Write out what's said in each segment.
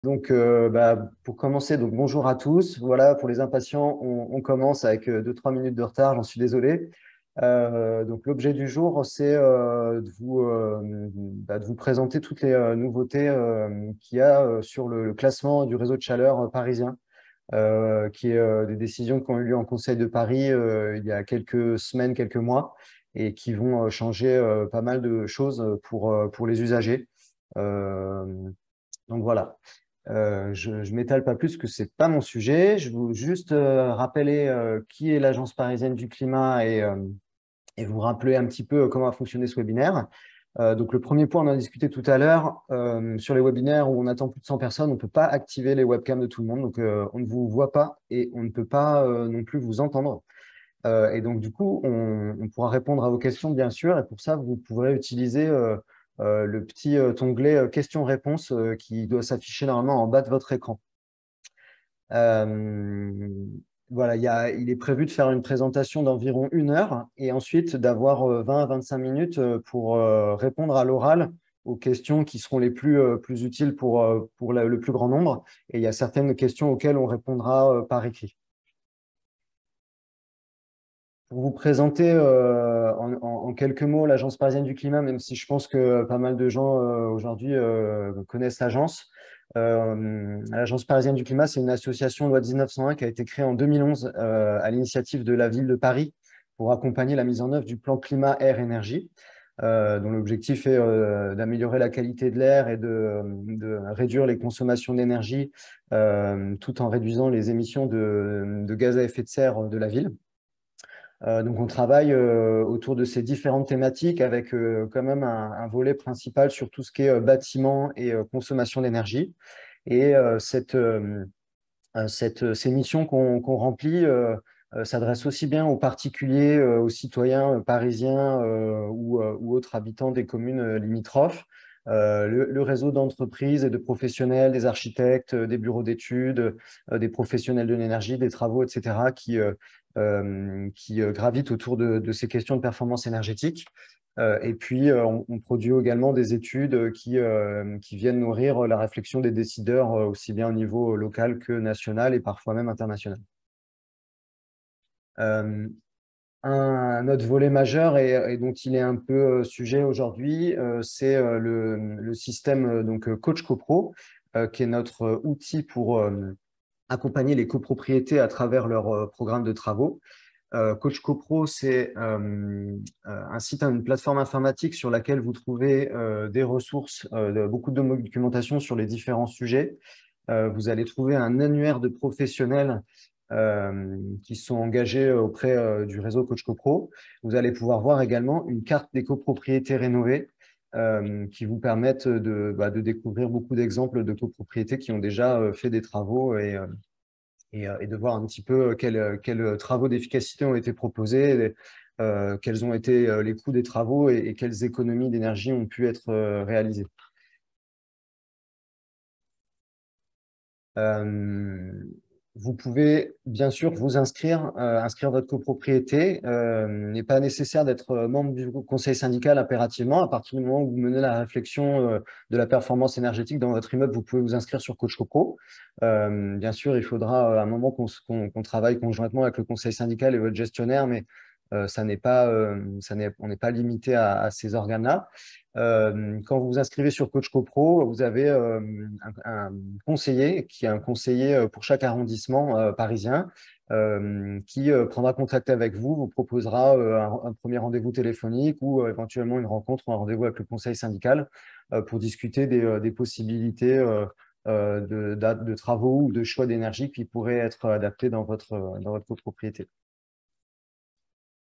Donc, pour commencer, donc bonjour à tous. Voilà, pour les impatients, on commence avec 2-3 minutes de retard, j'en suis désolé. Donc, l'objet du jour, c'est de vous présenter toutes les nouveautés qu'il y a sur le classement du réseau de chaleur parisien, qui est des décisions qui ont eu lieu en Conseil de Paris il y a quelques semaines, quelques mois, et qui vont changer pas mal de choses pour les usagers. Euh, donc voilà. Je ne m'étale pas plus que ce n'est pas mon sujet. Je veux juste rappeler qui est l'Agence parisienne du climat et vous rappeler un petit peu comment a fonctionné ce webinaire. Donc, le premier point, on en a discuté tout à l'heure, sur les webinaires où on attend plus de 100 personnes, on ne peut pas activer les webcams de tout le monde. Donc, on ne vous voit pas et on ne peut pas non plus vous entendre. Et donc, du coup, on pourra répondre à vos questions, bien sûr. Et pour ça, vous pourrez utiliser le petit onglet questions-réponses qui doit s'afficher normalement en bas de votre écran. Voilà, il est prévu de faire une présentation d'environ 1 heure et ensuite d'avoir 20 à 25 minutes pour répondre à l'oral aux questions qui seront les plus utiles pour le plus grand nombre. Et il y a certaines questions auxquelles on répondra par écrit. Pour vous présenter en quelques mots l'Agence parisienne du climat, même si je pense que pas mal de gens aujourd'hui connaissent l'agence. L'Agence parisienne du climat, c'est une association loi 1901 qui a été créée en 2011 à l'initiative de la ville de Paris pour accompagner la mise en œuvre du plan climat, air, énergie, dont l'objectif est d'améliorer la qualité de l'air et de réduire les consommations d'énergie tout en réduisant les émissions de gaz à effet de serre de la ville. Donc, on travaille autour de ces différentes thématiques avec quand même un volet principal sur tout ce qui est bâtiment et consommation d'énergie. Et ces missions qu'on remplit s'adressent aussi bien aux particuliers, aux citoyens parisiens ou autres habitants des communes limitrophes. Le réseau d'entreprises et de professionnels, des architectes, des bureaux d'études, des professionnels de l'énergie, des travaux, etc., qui gravitent autour de ces questions de performance énergétique. Et puis, on produit également des études qui viennent nourrir la réflexion des décideurs, aussi bien au niveau local que national et parfois même international. Euh, un autre volet majeur et dont il est un peu sujet aujourd'hui, c'est le système Coach CoPro, qui est notre outil pour accompagner les copropriétés à travers leur programme de travaux. Coach CoPro, c'est un site, une plateforme informatique sur laquelle vous trouvez des ressources, beaucoup de documentation sur les différents sujets. Vous allez trouver un annuaire de professionnels qui sont engagés auprès du réseau Coach CoPro. Vous allez pouvoir voir également une carte des copropriétés rénovées qui vous permettent de découvrir beaucoup d'exemples de copropriétés qui ont déjà fait des travaux et de voir un petit peu quels travaux d'efficacité ont été proposés, quels ont été les coûts des travaux et quelles économies d'énergie ont pu être réalisées. Vous pouvez bien sûr vous inscrire votre copropriété. Il n'est pas nécessaire d'être membre du conseil syndical impérativement. À partir du moment où vous menez la réflexion de la performance énergétique dans votre immeuble, vous pouvez vous inscrire sur Coach CoPro. Bien sûr, il faudra à un moment qu'on travaille conjointement avec le conseil syndical et votre gestionnaire, mais on n'est pas limité à ces organes-là. Quand vous vous inscrivez sur Coach CoPro, vous avez un conseiller qui est un conseiller pour chaque arrondissement parisien qui prendra contact avec vous, vous proposera un premier rendez-vous téléphonique ou éventuellement une rencontre ou un rendez-vous avec le conseil syndical pour discuter des possibilités de travaux ou de choix d'énergie qui pourraient être adaptés dans votre copropriété.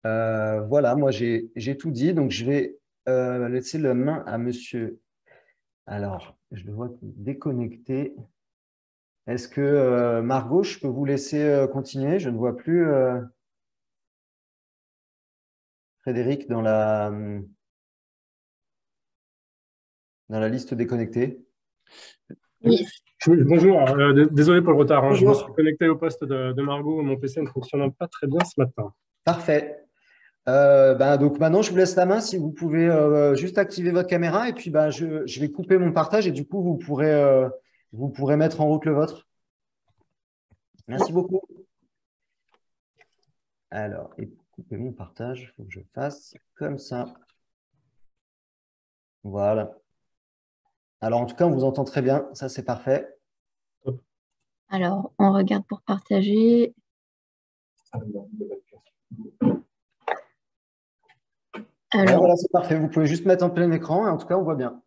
Voilà, moi j'ai tout dit, donc je vais laisser la main à monsieur. Alors, je le vois déconnecté. Est-ce que Margot, je peux vous laisser continuer? Je ne vois plus Frédéric dans la liste déconnectée. Oui. Bonjour, désolé pour le retard, hein. Je me suis Bonjour. connecté au poste de Margot, mon PC ne fonctionnant pas très bien ce matin. Parfait. Donc maintenant, je vous laisse la main si vous pouvez juste activer votre caméra et puis je vais couper mon partage et du coup, vous pourrez Vous pourrez mettre en route le vôtre. Merci beaucoup. Alors, et pour couper mon partage, il faut que je fasse comme ça. Voilà. Alors, en tout cas, on vous entend très bien. Ça, c'est parfait. Alors, on regarde pour partager. Ouais, voilà, c'est parfait. Vous pouvez juste mettre en plein écran. Et en tout cas, on voit bien.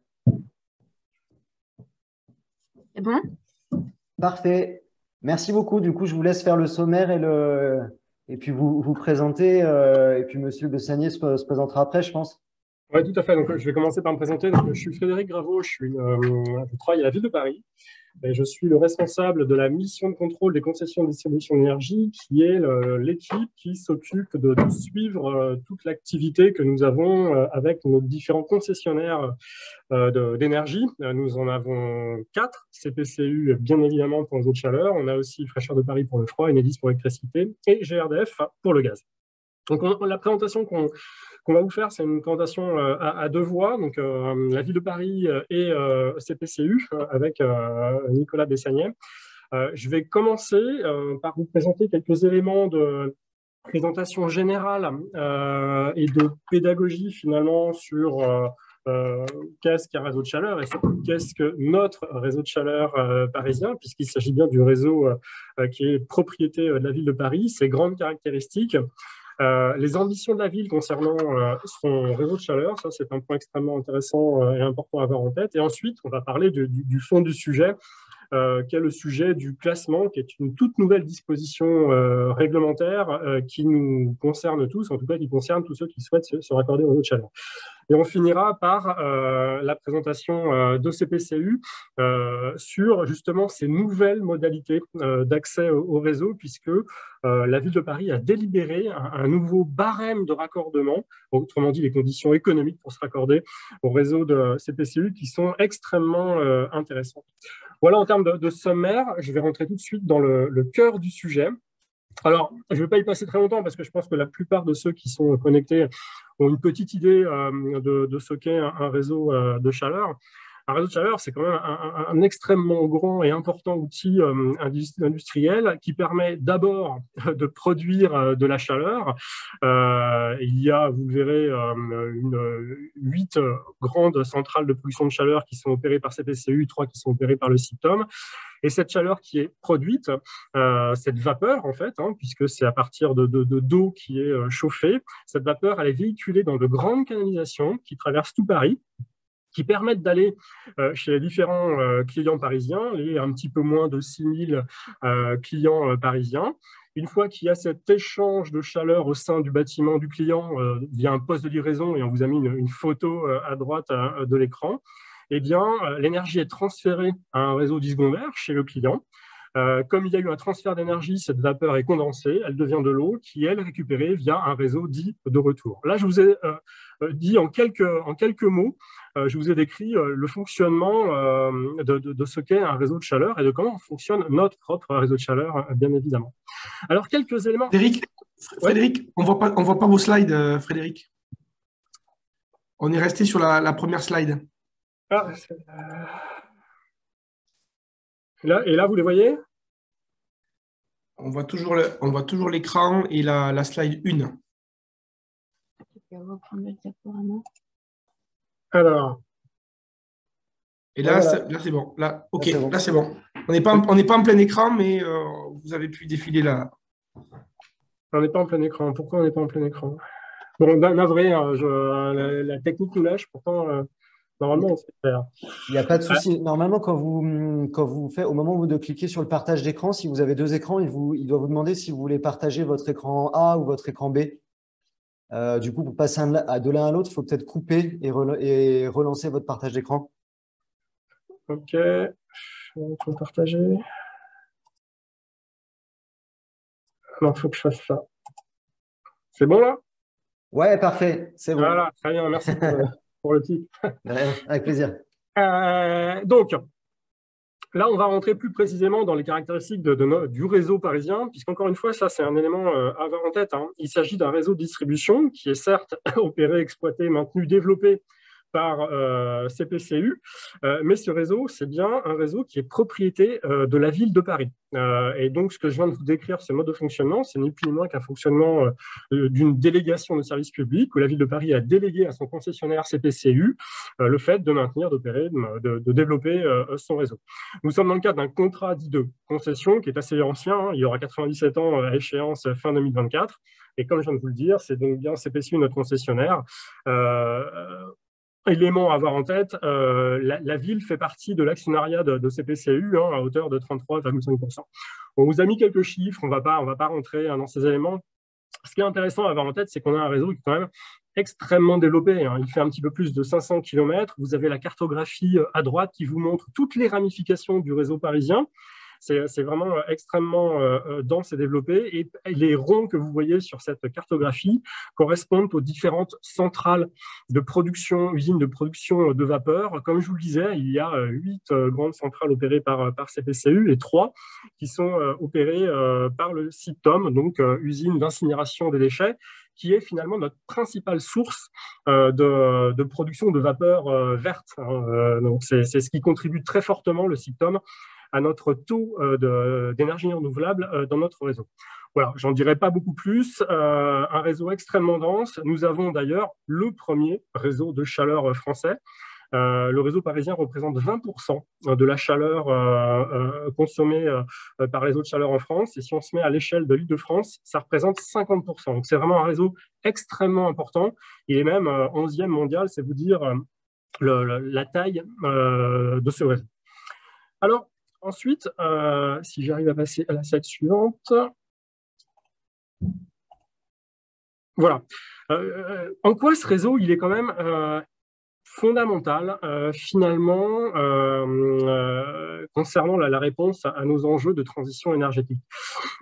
C'est bon? Parfait. Merci beaucoup. Du coup, je vous laisse faire le sommaire et puis vous présenter. Et puis, Monsieur Bessanier se présentera après, je pense. Oui, tout à fait. Donc, je vais commencer par me présenter. Donc, je suis Frédéric Graveau, je travaille à la ville de Paris. Et je suis le responsable de la mission de contrôle des concessions de distribution d'énergie, qui est l'équipe qui s'occupe de suivre toute l'activité que nous avons avec nos différents concessionnaires d'énergie. Nous en avons 4, CPCU bien évidemment pour les eaux de chaleur, on a aussi Fraîcheur de Paris pour le froid, Enedis pour l'électricité et GRDF pour le gaz. Donc la présentation qu'on va vous faire, c'est une présentation à deux voix, donc la ville de Paris et CPCU avec Nicolas Bessanier. Je vais commencer par vous présenter quelques éléments de présentation générale et de pédagogie finalement sur qu'est-ce qu'un réseau de chaleur et surtout qu'est-ce que notre réseau de chaleur parisien, puisqu'il s'agit bien du réseau qui est propriété de la ville de Paris, ses grandes caractéristiques. Les ambitions de la ville concernant son réseau de chaleur, ça c'est un point extrêmement intéressant et important à avoir en tête. Et ensuite, on va parler du fond du sujet, qui est le sujet du classement, qui est une toute nouvelle disposition réglementaire qui nous concerne tous, en tout cas qui concerne tous ceux qui souhaitent se raccorder au réseau de chaleur. Et on finira par la présentation de CPCU sur justement ces nouvelles modalités d'accès au réseau, puisque la ville de Paris a délibéré un nouveau barème de raccordement, autrement dit les conditions économiques pour se raccorder au réseau de CPCU qui sont extrêmement intéressantes. Voilà en termes de sommaire, je vais rentrer tout de suite dans le cœur du sujet. Alors, je ne vais pas y passer très longtemps parce que je pense que la plupart de ceux qui sont connectés ont une petite idée de ce qu'est un réseau de chaleur. Un réseau de chaleur, c'est quand même un extrêmement grand et important outil industriel qui permet d'abord de produire de la chaleur. Il y a, vous le verrez, 8 grandes centrales de production de chaleur qui sont opérées par CPCU, 3 qui sont opérées par le CIPTOM. Et cette chaleur qui est produite, cette vapeur en fait, puisque c'est à partir d'eau qui est chauffée, cette vapeur elle est véhiculée dans de grandes canalisations qui traversent tout Paris, qui permettent d'aller chez les différents clients parisiens, les un petit peu moins de 6000 clients parisiens. Une fois qu'il y a cet échange de chaleur au sein du bâtiment du client via un poste de livraison, et on vous a mis une photo à droite de l'écran, eh bien, l'énergie est transférée à un réseau dissecondaire chez le client. Comme il y a eu un transfert d'énergie, cette vapeur est condensée, elle devient de l'eau qui est récupérée via un réseau dit de retour. Là, je vous ai dit en quelques mots, je vous ai décrit le fonctionnement de ce qu'est un réseau de chaleur et de comment fonctionne notre propre réseau de chaleur, bien évidemment. Alors, quelques éléments. Frédéric, on ne voit pas vos slides, Frédéric. On est resté sur la première slide. Ah, et là, vous les voyez? On voit toujours l'écran et la slide 1. Tu peux reprendre le diaporama. Alors. Et là, voilà. là c'est bon. Là, ok, bon. Là, c'est bon. On n'est pas en plein écran, mais vous avez pu défiler là. On n'est pas en plein écran. Pourquoi on n'est pas en plein écran? Bon, navré, la technique nous lâche, pourtant, normalement, on sait faire. Il n'y a pas de souci. Normalement, quand vous faites, au moment de cliquer sur le partage d'écran, si vous avez 2 écrans, il doit vous demander si vous voulez partager votre écran A ou votre écran B. Du coup, pour passer de l'un à l'autre, il faut peut-être couper et relancer votre partage d'écran. Ok, on peut partager. Non, il faut que je fasse ça. C'est bon là? Ouais, parfait, c'est bon. Voilà, très bien, merci pour le titre. Avec plaisir. Donc, là, on va rentrer plus précisément dans les caractéristiques du réseau parisien, puisqu'encore une fois, ça, c'est un élément à avoir en tête. Il s'agit d'un réseau de distribution qui est certes opéré, exploité, maintenu, développé par CPCU, mais ce réseau, c'est bien un réseau qui est propriété de la ville de Paris. Et donc, ce que je viens de vous décrire, ce mode de fonctionnement, c'est ni plus ni moins qu'un fonctionnement d'une délégation de service public où la ville de Paris a délégué à son concessionnaire CPCU le fait de maintenir, d'opérer, de développer son réseau. Nous sommes dans le cadre d'un contrat dit de concession qui est assez ancien, hein, il y aura 97 ans à échéance fin 2024. Et comme je viens de vous le dire, c'est donc bien CPCU, notre concessionnaire. Élément à avoir en tête, la ville fait partie de l'actionnariat de CPCU hein, à hauteur de 33,5%. On vous a mis quelques chiffres, on va pas rentrer dans ces éléments. Ce qui est intéressant à avoir en tête, c'est qu'on a un réseau qui est quand même extrêmement développé. Hein. Il fait un petit peu plus de 500 km. Vous avez la cartographie à droite qui vous montre toutes les ramifications du réseau parisien. C'est vraiment extrêmement dense et développé. Et les ronds que vous voyez sur cette cartographie correspondent aux différentes centrales de production, usines de production de vapeur. Comme je vous le disais, il y a 8 grandes centrales opérées par CPCU et 3 qui sont opérées par le CIPTOM, donc usine d'incinération des déchets, qui est finalement notre principale source de production de vapeur verte. Donc c'est ce qui contribue très fortement, le CIPTOM, à notre taux d'énergie renouvelable dans notre réseau. Voilà, j'en dirai pas beaucoup plus. Un réseau extrêmement dense. Nous avons d'ailleurs le premier réseau de chaleur français. Le réseau parisien représente 20% de la chaleur consommée par les réseaux de chaleur en France. Et si on se met à l'échelle de l'Île-de-France, ça représente 50%. Donc, c'est vraiment un réseau extrêmement important. Il est même 11e mondial, c'est vous dire la taille de ce réseau. Alors, ensuite, si j'arrive à passer à la slide suivante. Voilà. En quoi ce réseau, il est quand même fondamental, finalement, concernant la réponse à nos enjeux de transition énergétique.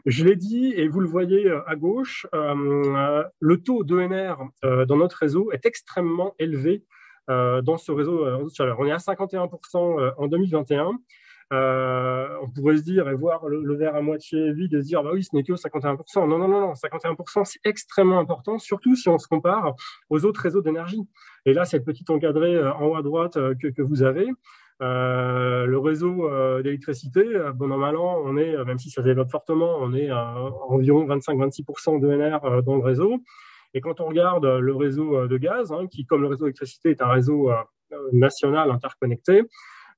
Je l'ai dit, et vous le voyez à gauche, le taux d'ENR dans notre réseau est extrêmement élevé dans ce réseau de chaleur. On est à 51% en 2021. On pourrait se dire et voir le verre à moitié vide et se dire bah oui, ce n'est que 51%. Non, 51%, c'est extrêmement important, surtout si on se compare aux autres réseaux d'énergie. Et là, cette petite encadrée en haut à droite que vous avez, le réseau d'électricité, bon an mal an, on est, même si ça se développe fortement, on est à environ 25-26% d'ENR dans le réseau. Et quand on regarde le réseau de gaz, hein, qui, comme le réseau d'électricité, est un réseau national interconnecté,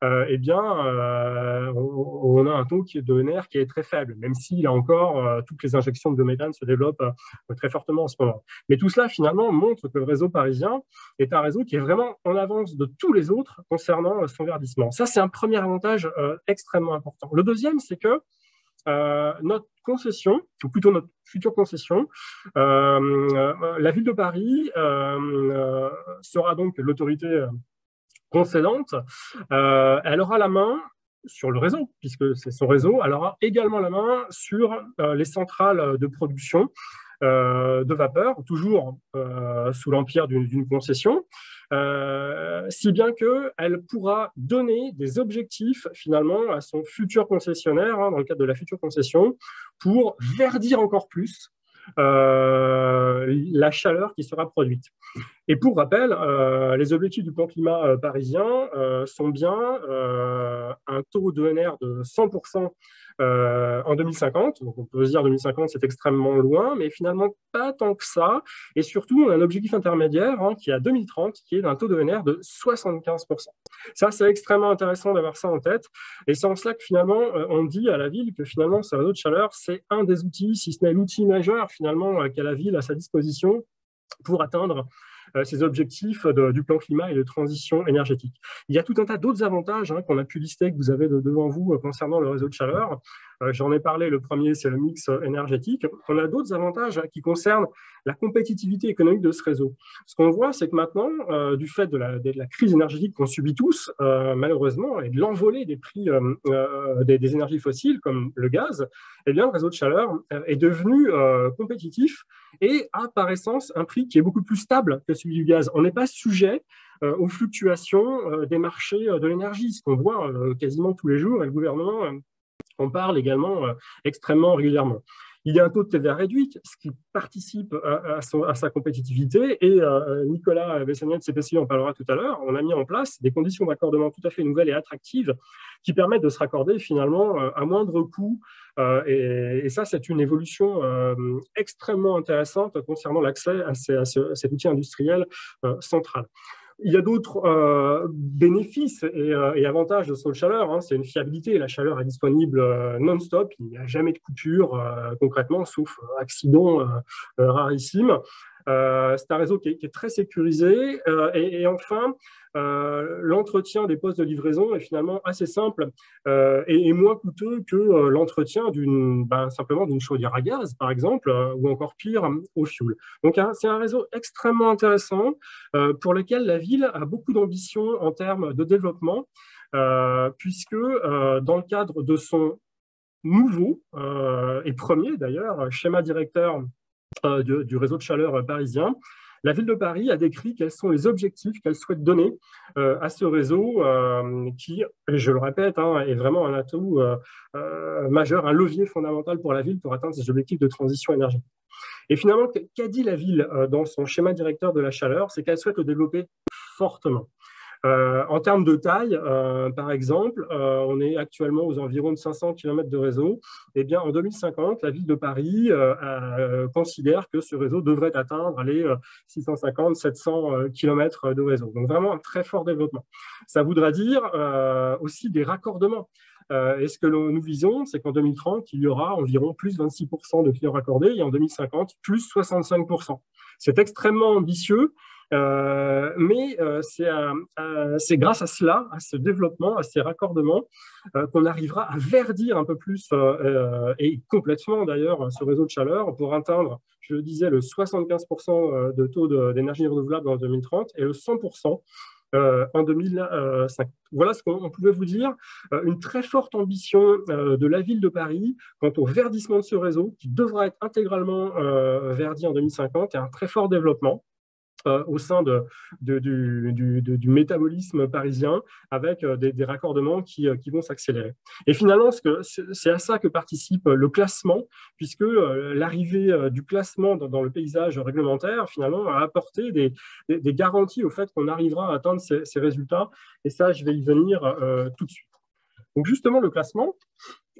eh bien, on a un taux d'ENR qui est très faible, même si, là encore, toutes les injections de biométhane se développent très fortement en ce moment. Mais tout cela, finalement, montre que le réseau parisien est un réseau qui est vraiment en avance de tous les autres concernant son verdissement. Ça, c'est un premier avantage extrêmement important. Le deuxième, c'est que notre concession, ou plutôt notre future concession, la ville de Paris sera donc l'autorité concédante, elle aura la main sur le réseau, puisque c'est son réseau, elle aura également la main sur les centrales de production de vapeur, toujours sous l'empire d'une concession, si bien qu'elle pourra donner des objectifs finalement à son futur concessionnaire, hein, dans le cadre de la future concession, pour verdir encore plus la chaleur qui sera produite. Et pour rappel, les objectifs du plan climat parisien sont bien un taux d'ENR de 100% en 2050. Donc on peut se dire 2050, c'est extrêmement loin, mais finalement pas tant que ça. Et surtout, on a un objectif intermédiaire hein, qui est à 2030, qui est d'un taux d'ENR de 75%. Ça, c'est extrêmement intéressant d'avoir ça en tête. Et c'est en cela que finalement, on dit à la ville que finalement, ce réseau de chaleur, c'est un des outils, si ce n'est l'outil majeur finalement qu'a la ville à sa disposition pour atteindre ces objectifs du plan climat et de transition énergétique. Il y a tout un tas d'autres avantages hein, qu'on a pu lister, que vous avez devant vous concernant le réseau de chaleur. J'en ai parlé, le premier, c'est le mix énergétique. On a d'autres avantages qui concernent la compétitivité économique de ce réseau. Ce qu'on voit, c'est que maintenant, du fait de la crise énergétique qu'on subit tous, malheureusement, et de l'envolée des prix des énergies fossiles, comme le gaz, eh bien, le réseau de chaleur est devenu compétitif et a, par essence, un prix qui est beaucoup plus stable que celui du gaz. On n'est pas sujet aux fluctuations des marchés de l'énergie, ce qu'on voit quasiment tous les jours, et le gouvernement en parle également extrêmement régulièrement. Il y a un taux de TVA réduit, ce qui participe à sa compétitivité. Et Nicolas Vessanian de CPCI en parlera tout à l'heure. On a mis en place des conditions d'accordement tout à fait nouvelles et attractives qui permettent de se raccorder finalement à moindre coût. Et ça, c'est une évolution extrêmement intéressante concernant l'accès à cet outil industriel central. Il y a d'autres bénéfices et avantages de Sol Chaleur. Hein. C'est une fiabilité. La chaleur est disponible non-stop. Il n'y a jamais de coupure concrètement, sauf accident rarissime. C'est un réseau qui est très sécurisé. Et enfin, l'entretien des postes de livraison est finalement assez simple et moins coûteux que l'entretien simplement d'une chaudière à gaz, par exemple, ou encore pire, au fioul. Donc, c'est un réseau extrêmement intéressant pour lequel la ville a beaucoup d'ambition en termes de développement, puisque dans le cadre de son nouveau et premier, d'ailleurs, schéma directeur du réseau de chaleur parisien, la ville de Paris a décrit quels sont les objectifs qu'elle souhaite donner à ce réseau qui, je le répète, est vraiment un atout majeur, un levier fondamental pour la ville pour atteindre ses objectifs de transition énergétique. Et finalement, qu'a dit la ville dans son schéma directeur de la chaleur? C'est qu'elle souhaite le développer fortement. En termes de taille, par exemple, on est actuellement aux environs de 500 km de réseau. Eh bien, en 2050, la ville de Paris considère que ce réseau devrait atteindre les 650-700 km de réseau. Donc, vraiment un très fort développement. Ça voudra dire aussi des raccordements. Et ce que nous visons, c'est qu'en 2030, il y aura environ plus 26% de clients raccordés et en 2050, plus 65%. C'est extrêmement ambitieux. Mais c'est grâce à cela, à ce développement, à ces raccordements, qu'on arrivera à verdir un peu plus et complètement d'ailleurs ce réseau de chaleur pour atteindre, je le disais, le 75% de taux d'énergie renouvelable en 2030 et le 100% en 2050. Voilà ce qu'on pouvait vous dire. Une très forte ambition de la ville de Paris quant au verdissement de ce réseau qui devra être intégralement verdi en 2050 et un très fort développement au sein du métabolisme parisien avec des raccordements qui vont s'accélérer. Et finalement, c'est à ça que participe le classement, puisque l'arrivée du classement dans le paysage réglementaire, finalement, a apporté des garanties au fait qu'on arrivera à atteindre ces résultats. Et ça, je vais y venir tout de suite. Donc justement, le classement,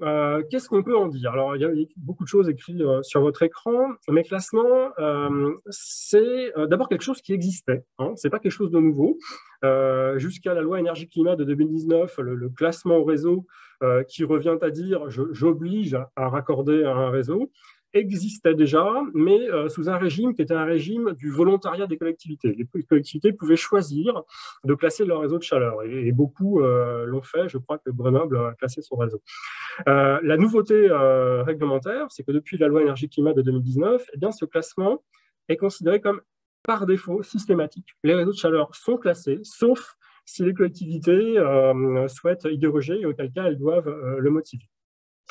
qu'est-ce qu'on peut en dire? Alors, il y a beaucoup de choses écrites sur votre écran, mais classement, c'est d'abord quelque chose qui existait, hein, ce n'est pas quelque chose de nouveau. Jusqu'à la loi énergie-climat de 2019, le classement au réseau qui revient à dire j'oblige à raccorder à un réseau, existait déjà, mais sous un régime qui était un régime du volontariat des collectivités. Les collectivités pouvaient choisir de classer leur réseau de chaleur, et beaucoup l'ont fait. Je crois que Grenoble a classé son réseau. La nouveauté réglementaire, c'est que depuis la loi énergie-climat de 2019, eh bien, ce classement est considéré comme par défaut systématique. Les réseaux de chaleur sont classés, sauf si les collectivités souhaitent y déroger, et auquel cas elles doivent le motiver.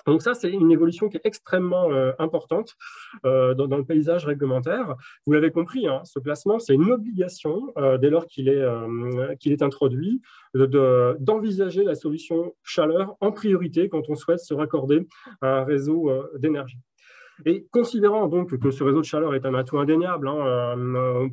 Donc ça, c'est une évolution qui est extrêmement importante dans le paysage réglementaire. Vous l'avez compris, hein, ce classement, c'est une obligation, dès lors qu'il est introduit, d'envisager la solution chaleur en priorité quand on souhaite se raccorder à un réseau d'énergie. Et considérant donc que ce réseau de chaleur est un atout indéniable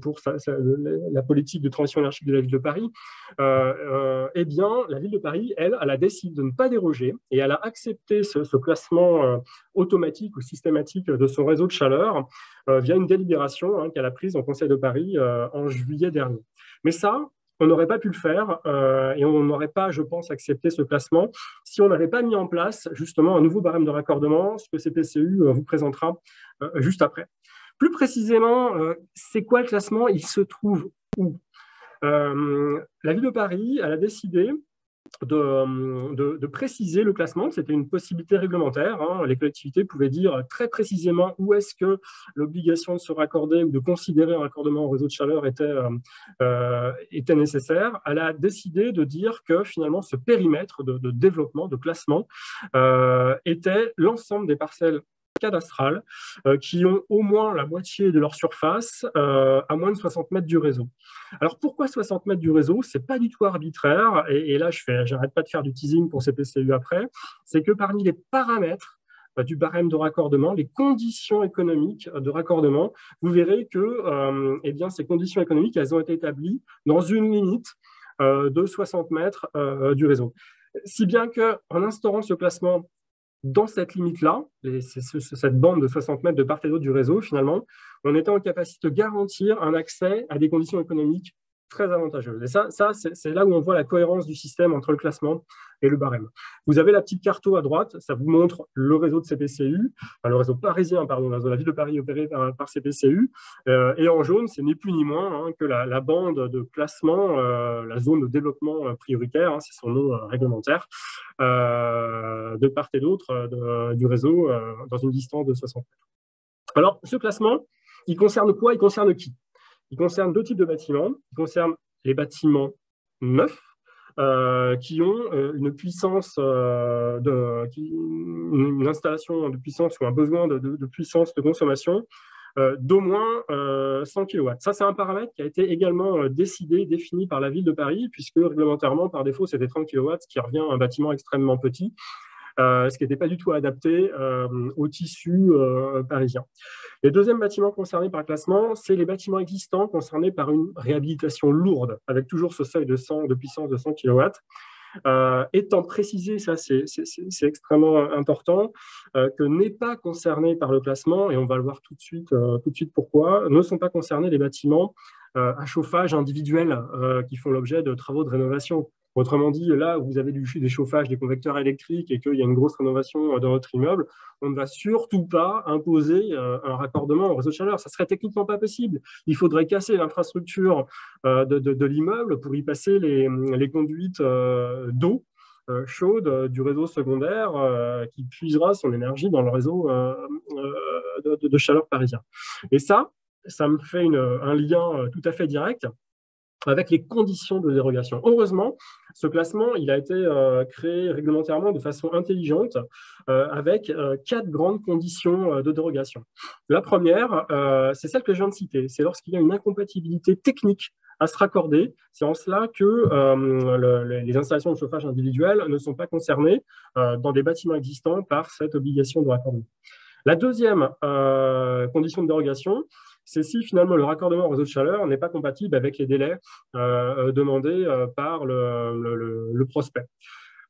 pour la politique de transition énergétique de la ville de Paris, eh bien, la ville de Paris, elle a décidé de ne pas déroger et elle a accepté ce classement automatique ou systématique de son réseau de chaleur via une délibération qu'elle a prise en Conseil de Paris en juillet dernier. Mais ça, on n'aurait pas pu le faire et on n'aurait pas, je pense, accepté ce classement si on n'avait pas mis en place justement un nouveau barème de raccordement, ce que CPCU vous présentera juste après. Plus précisément, c'est quoi le classement? Il se trouve où? La ville de Paris, elle a décidé de préciser le classement. C'était une possibilité réglementaire. Hein. Les collectivités pouvaient dire très précisément où est-ce que l'obligation de se raccorder ou de considérer un raccordement au réseau de chaleur était nécessaire. Elle a décidé de dire que finalement ce périmètre de développement, de classement, était l'ensemble des parcelles cadastrales qui ont au moins la moitié de leur surface à moins de 60 mètres du réseau. Alors pourquoi 60 mètres du réseau? Ce n'est pas du tout arbitraire, et là j'arrête pas de faire du teasing pour CPCU après, c'est que parmi les paramètres du barème de raccordement, les conditions économiques de raccordement, vous verrez que eh bien, ces conditions économiques, elles ont été établies dans une limite de 60 mètres du réseau. Si bien qu'en instaurant ce classement dans cette limite-là, cette bande de 60 mètres de part et d'autre du réseau, finalement, on était en capacité de garantir un accès à des conditions économiques très avantageuses. Et ça c'est là où on voit la cohérence du système entre le classement et le barème. Vous avez la petite carto à droite, ça vous montre le réseau de CPCU, enfin, le réseau parisien, pardon, le réseau de la ville de Paris opéré par CPCU, et en jaune, c'est ni plus ni moins que la bande de classement, la zone de développement prioritaire, c'est son nom réglementaire, de part et d'autre du réseau dans une distance de 60 mètres. Alors, ce classement, il concerne quoi? Il concerne qui? Il concerne deux types de bâtiments. Il concerne les bâtiments neufs qui ont une puissance, une installation de puissance ou un besoin de puissance de consommation d'au moins 100 kW. Ça, c'est un paramètre qui a été également défini par la ville de Paris, puisque réglementairement, par défaut, c'était 30 kW, ce qui revient à un bâtiment extrêmement petit. Ce qui n'était pas du tout adapté au tissu parisien. Les deuxièmes bâtiments concernés par le classement, c'est les bâtiments existants concernés par une réhabilitation lourde, avec toujours ce seuil de puissance de 100 kW. Étant précisé, ça c'est extrêmement important, que n'est pas concerné par le classement, et on va le voir tout de suite pourquoi, ne sont pas concernés les bâtiments à chauffage individuel qui font l'objet de travaux de rénovation. Autrement dit, là où vous avez des chauffages, des convecteurs électriques et qu'il y a une grosse rénovation dans votre immeuble, on ne va surtout pas imposer un raccordement au réseau de chaleur. Ça serait techniquement pas possible. Il faudrait casser l'infrastructure de l'immeuble pour y passer les conduites d'eau chaude du réseau secondaire qui puisera son énergie dans le réseau de chaleur parisien. Et ça me fait un lien tout à fait direct avec les conditions de dérogation. Heureusement, ce classement, il a été créé réglementairement de façon intelligente avec 4 grandes conditions de dérogation. La première, c'est celle que je viens de citer, c'est lorsqu'il y a une incompatibilité technique à se raccorder. C'est en cela que les installations de chauffage individuelles ne sont pas concernées dans des bâtiments existants par cette obligation de raccordement. La deuxième condition de dérogation, c'est si finalement le raccordement au réseau de chaleur n'est pas compatible avec les délais demandés par le prospect.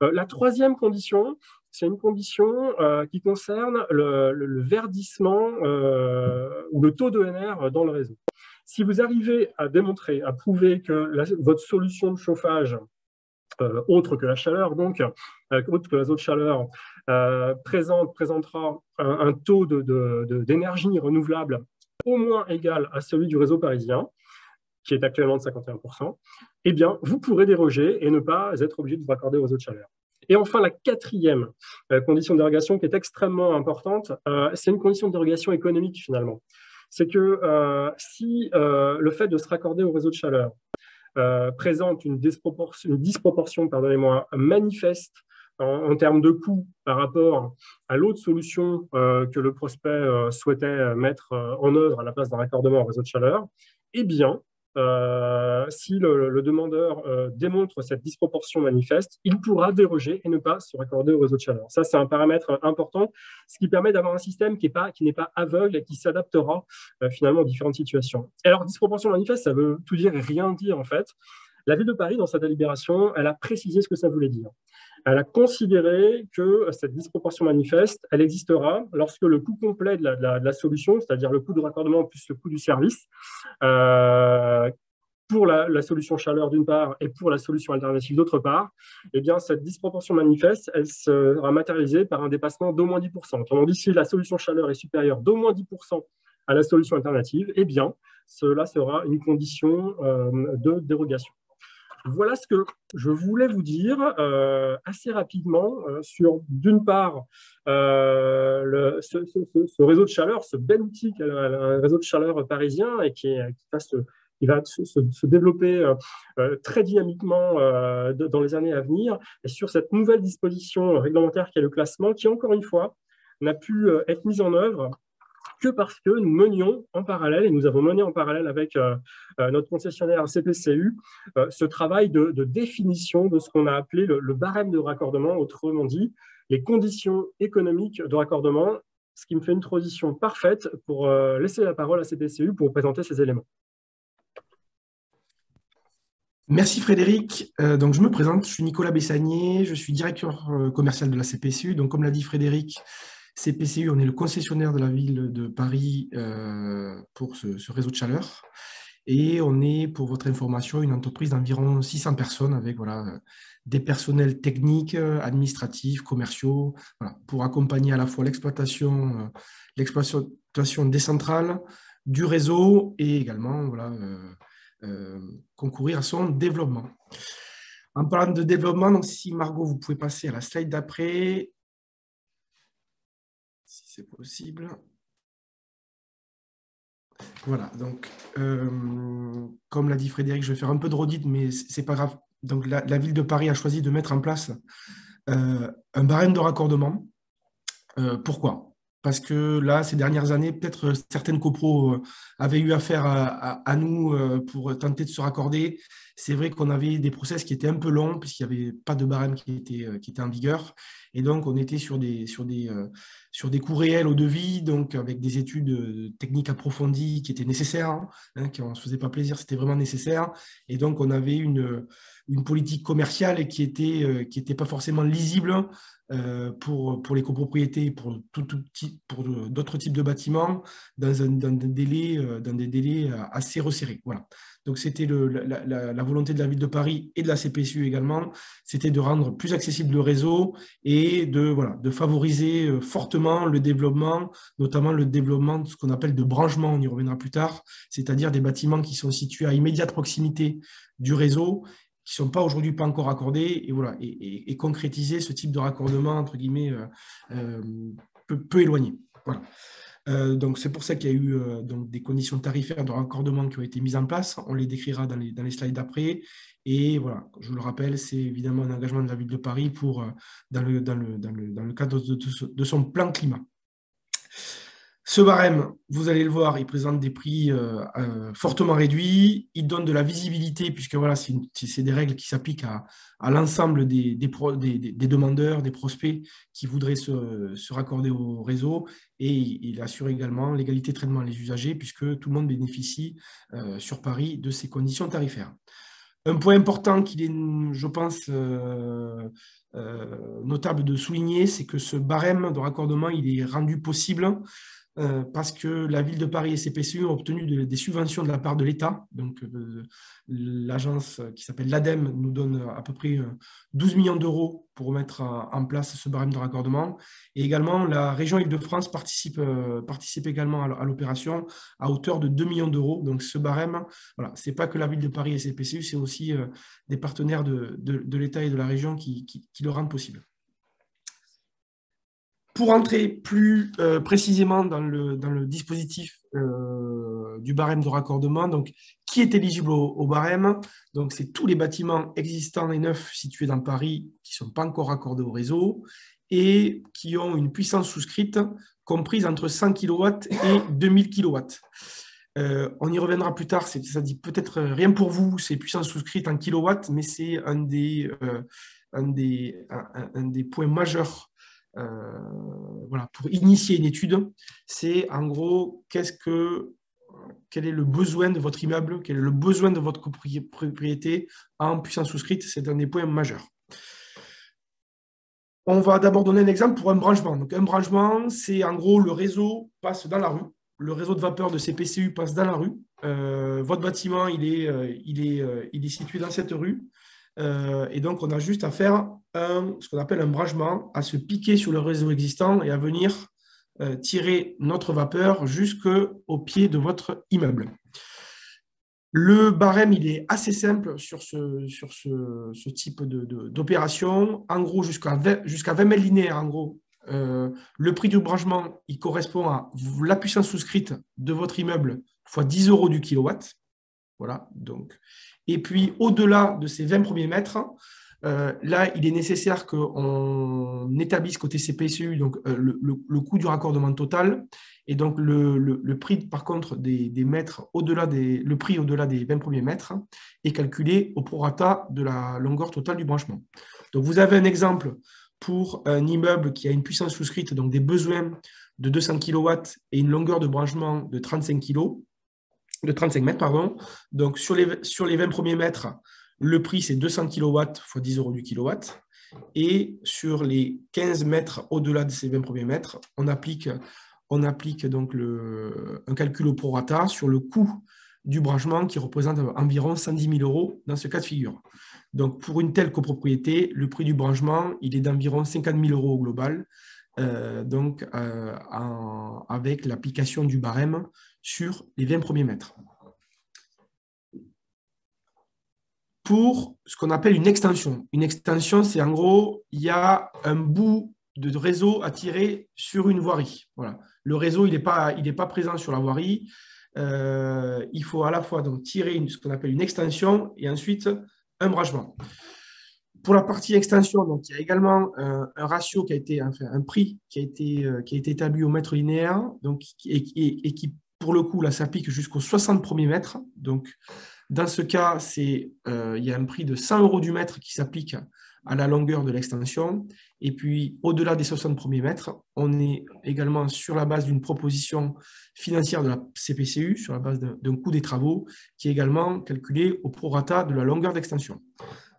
La troisième condition, c'est une condition qui concerne le verdissement ou le taux d'ENR dans le réseau. Si vous arrivez à démontrer, à prouver que votre solution de chauffage autre que la chaleur, donc autre que l'azote de chaleur, présentera un taux d'énergie renouvelable au moins égal à celui du réseau parisien, qui est actuellement de 51%, eh bien, vous pourrez déroger et ne pas être obligé de vous raccorder au réseau de chaleur. Et enfin, la quatrième condition de dérogation qui est extrêmement importante, c'est une condition de dérogation économique finalement. C'est que si le fait de se raccorder au réseau de chaleur présente une disproportion manifeste en termes de coût par rapport à l'autre solution que le prospect souhaitait mettre en œuvre à la place d'un raccordement au réseau de chaleur, eh bien, si le demandeur démontre cette disproportion manifeste, il pourra déroger et ne pas se raccorder au réseau de chaleur. Ça, c'est un paramètre important, ce qui permet d'avoir un système qui n'est pas aveugle et qui s'adaptera finalement aux différentes situations. Et alors, disproportion manifeste, ça veut tout dire et rien dire en fait. La ville de Paris, dans sa délibération, elle a précisé ce que ça voulait dire. Elle a considéré que cette disproportion manifeste, elle existera lorsque le coût complet de la solution, c'est-à-dire le coût de raccordement plus le coût du service, pour la solution chaleur d'une part et pour la solution alternative d'autre part, eh bien, cette disproportion manifeste, elle sera matérialisée par un dépassement d'au moins 10%. Autrement dit, si la solution chaleur est supérieure d'au moins 10% à la solution alternative, eh bien, cela sera une condition de dérogation. Voilà ce que je voulais vous dire assez rapidement sur, d'une part, ce réseau de chaleur, ce bel outil qu'est un réseau de chaleur parisien et qui va se développer très dynamiquement dans les années à venir, et sur cette nouvelle disposition réglementaire qui est le classement, qui, encore une fois, n'a pu être mise en œuvre que parce que nous menions en parallèle, et nous avons mené en parallèle avec notre concessionnaire CPCU, ce travail de définition de ce qu'on a appelé le barème de raccordement, autrement dit, les conditions économiques de raccordement, ce qui me fait une transition parfaite pour laisser la parole à CPCU pour présenter ces éléments. Merci Frédéric. Donc, je me présente, je suis Nicolas Bessagnier, je suis directeur commercial de la CPCU. Donc, comme l'a dit Frédéric, CPCU, on est le concessionnaire de la ville de Paris pour ce réseau de chaleur. Et on est, pour votre information, une entreprise d'environ 600 personnes avec des personnels techniques, administratifs, commerciaux, pour accompagner à la fois l'exploitation des centrales, du réseau et également concourir à son développement. En parlant de développement, donc si Margot, vous pouvez passer à la slide d'après, si c'est possible. Voilà, donc comme l'a dit Frédéric, je vais faire un peu de redite, mais c'est pas grave. Donc la ville de Paris a choisi de mettre en place un barème de raccordement. Pourquoi? Parce que là, ces dernières années, peut-être certaines copros avaient eu affaire à nous pour tenter de se raccorder. C'est vrai qu'on avait des process qui étaient un peu longs, puisqu'il n'y avait pas de barème qui était en vigueur. Et donc, on était sur des coûts réels au devis, donc avec des études techniques approfondies qui étaient nécessaires, qui ne se faisait pas plaisir, c'était vraiment nécessaire. Et donc, on avait une politique commerciale qui était pas forcément lisible pour les copropriétés, pour d'autres types de bâtiments, dans des délais assez resserrés. Voilà. Donc, c'était la volonté de la ville de Paris et de la CPCU également, c'était de rendre plus accessible le réseau et de favoriser fortement le développement, notamment le développement de ce qu'on appelle de branchement, on y reviendra plus tard, c'est-à-dire des bâtiments qui sont situés à immédiate proximité du réseau, qui ne sont pas aujourd'hui pas encore accordés, et concrétiser ce type de raccordement, entre guillemets, peu éloigné. Voilà. Donc, c'est pour ça qu'il y a eu des conditions tarifaires de raccordement qui ont été mises en place. On les décrira dans les slides d'après. Et voilà, je le rappelle, c'est évidemment un engagement de la ville de Paris dans le cadre de son plan climat. Ce barème, vous allez le voir, il présente des prix fortement réduits. Il donne de la visibilité, puisque voilà, c'est des règles qui s'appliquent à l'ensemble des demandeurs, des prospects qui voudraient se raccorder au réseau. Et il assure également l'égalité de traitement des usagers, puisque tout le monde bénéficie sur Paris de ces conditions tarifaires. Un point important qu'il est, je pense, notable de souligner, c'est que ce barème de raccordement, il est rendu possible parce que la ville de Paris et CPCU ont obtenu des subventions de la part de l'État. Donc, l'agence qui s'appelle l'ADEME nous donne à peu près 12 millions d'euros pour mettre en place ce barème de raccordement. Et également, la région Île-de-France participe également à l'opération à hauteur de 2 millions d'euros. Donc, ce barème, voilà, ce n'est pas que la ville de Paris et CPCU, c'est aussi des partenaires de l'État et de la région qui le rendent possible. Pour entrer plus précisément dans le dispositif du barème de raccordement, donc, qui est éligible au barème? Donc, c'est tous les bâtiments existants et neufs situés dans Paris qui ne sont pas encore raccordés au réseau et qui ont une puissance souscrite comprise entre 100 kW et 2000 kW. On y reviendra plus tard, ça dit peut-être rien pour vous, c'est puissance souscrite en kilowatts, mais c'est un des points majeurs pour initier une étude. C'est en gros quel est le besoin de votre immeuble, quel est le besoin de votre propriété en puissance souscrite, c'est un des points majeurs. On va d'abord donner un exemple pour un branchement. Donc, un branchement, c'est en gros le réseau passe dans la rue, le réseau de vapeur de CPCU passe dans la rue, votre bâtiment il est situé dans cette rue, et donc on a juste à faire ce qu'on appelle un branchement, à se piquer sur le réseau existant et à venir tirer notre vapeur jusqu'au pied de votre immeuble. Le barème, il est assez simple sur ce type d'opération. En gros, jusqu'à 20 mètres linéaires, en gros, le prix du branchement, il correspond à la puissance souscrite de votre immeuble fois 10 € du kilowatt. Voilà, donc. Et puis, au-delà de ces 20 premiers mètres, là, il est nécessaire qu'on établisse côté CPCU donc, le coût du raccordement total. Et donc, le prix, par contre, des mètres le prix au-delà des 20 premiers mètres est calculé au prorata de la longueur totale du branchement. Donc, vous avez un exemple pour un immeuble qui a une puissance souscrite, donc des besoins de 200 kW et une longueur de branchement de 35 mètres, pardon. Donc, sur les 20 premiers mètres, le prix, c'est 200 kW x 10 € du kilowatt. Et sur les 15 mètres au-delà de ces 20 premiers mètres, on applique donc un calcul au prorata sur le coût du branchement qui représente environ 110 000 € dans ce cas de figure. Donc, pour une telle copropriété, le prix du branchement, il est d'environ 50 000 € au global, avec l'application du barème sur les 20 premiers mètres. Pour ce qu'on appelle une extension. Une extension, c'est en gros, il y a un bout de réseau à tirer sur une voirie. Voilà. Le réseau, il n'est pas présent sur la voirie. Il faut à la fois donc, tirer ce qu'on appelle une extension et ensuite un branchement. Pour la partie extension, donc, il y a également un ratio qui a été, enfin, un prix qui a été établi au mètre linéaire, donc, et qui, pour le coup, là, s'applique jusqu'aux 60 premiers mètres. Donc, dans ce cas, il y a un prix de 100 € du mètre qui s'applique à la longueur de l'extension. Et puis, au-delà des 60 premiers mètres, on est également sur la base d'une proposition financière de la CPCU, sur la base d'un coût des travaux, qui est également calculé au prorata de la longueur d'extension.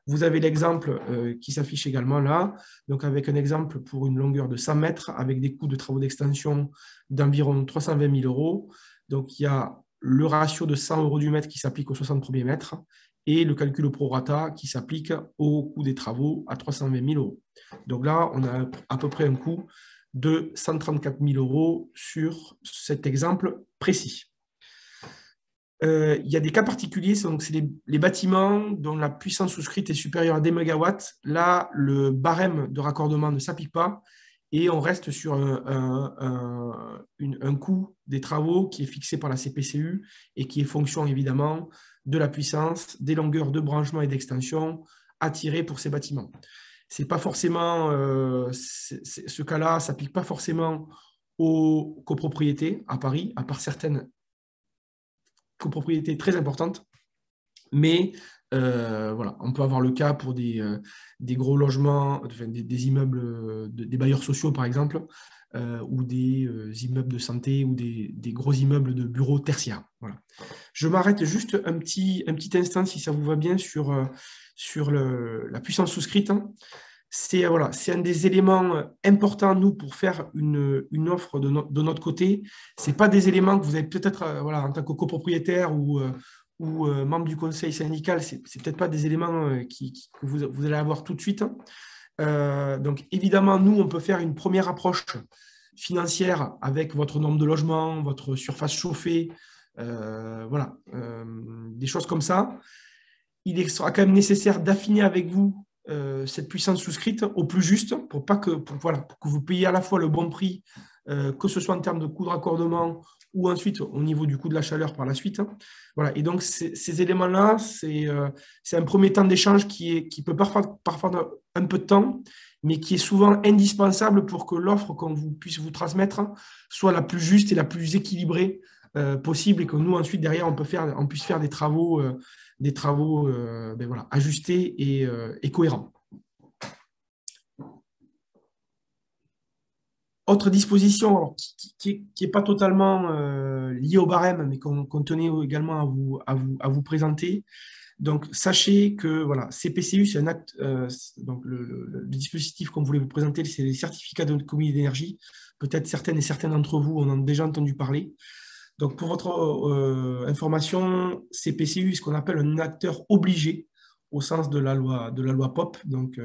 Vous avez l'exemple qui s'affiche également là, donc avec un exemple pour une longueur de 100 mètres, avec des coûts de travaux d'extension d'environ 320 000 €. Donc, il y a le ratio de 100 € du mètre qui s'applique aux 60 premiers mètres et le calcul au prorata qui s'applique au coût des travaux à 320 000 €. Donc là, on a à peu près un coût de 134 000 € sur cet exemple précis. Il y a des cas particuliers, c'est les bâtiments dont la puissance souscrite est supérieure à des mégawatts. Là, le barème de raccordement ne s'applique pas et on reste sur un coût des travaux qui est fixé par la CPCU et qui est fonction évidemment de la puissance, des longueurs de branchement et d'extension à tirer pour ces bâtiments. C'est pas forcément, ce cas-là ne s'applique pas forcément aux copropriétés à Paris, à part certaines copropriétés très importantes, mais voilà, on peut avoir le cas pour des gros logements, enfin, des immeubles, des bailleurs sociaux par exemple, ou des immeubles de santé ou des gros immeubles de bureaux tertiaires. Voilà. Je m'arrête juste un petit instant, si ça vous va bien, sur la puissance souscrite. C'est un des éléments importants, nous, pour faire une offre de notre côté. Ce n'est pas des éléments que vous avez peut-être en tant que copropriétaire ou membre du conseil syndical, ce n'est peut-être pas des éléments que vous allez avoir tout de suite. Donc, évidemment, nous, on peut faire une première approche financière avec votre nombre de logements, votre surface chauffée, des choses comme ça. Il sera quand même nécessaire d'affiner avec vous cette puissance souscrite au plus juste pour que vous payiez à la fois le bon prix, que ce soit en termes de coût de raccordement ou ensuite au niveau du coût de la chaleur par la suite. Voilà. Et donc, ces éléments-là, c'est un premier temps d'échange qui peut parfois un peu de temps, mais qui est souvent indispensable pour que l'offre qu'on puisse vous transmettre soit la plus juste et la plus équilibrée possible et que nous, ensuite, derrière, on puisse faire des travaux ajustés et cohérents. Autre disposition qui n'est pas totalement liée au barème, mais qu'on tenait également à vous présenter. Donc, sachez que CPCU, c'est un acte. Donc, le dispositif qu'on voulait vous présenter, c'est les certificats d'économie d'énergie. Peut-être certaines et certains d'entre vous en ont déjà entendu parler. Donc, pour votre information, CPCU est ce qu'on appelle un acteur obligé au sens de la loi POP, donc,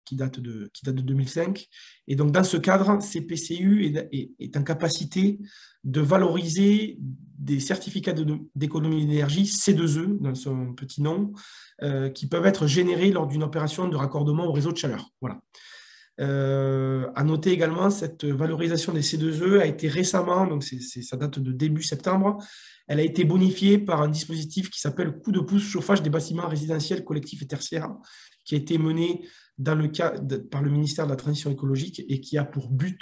qui date de 2005. Et donc, dans ce cadre, CPCU est en capacité de valoriser des certificats d'économie d'énergie, C2E, dans son petit nom, qui peuvent être générés lors d'une opération de raccordement au réseau de chaleur. Voilà. À noter également, cette valorisation des C2E a été récemment, donc ça date de début septembre, elle a été bonifiée par un dispositif qui s'appelle coup de pouce chauffage des bâtiments résidentiels collectifs et tertiaires, qui a été mené par le ministère de la Transition écologique et qui a pour but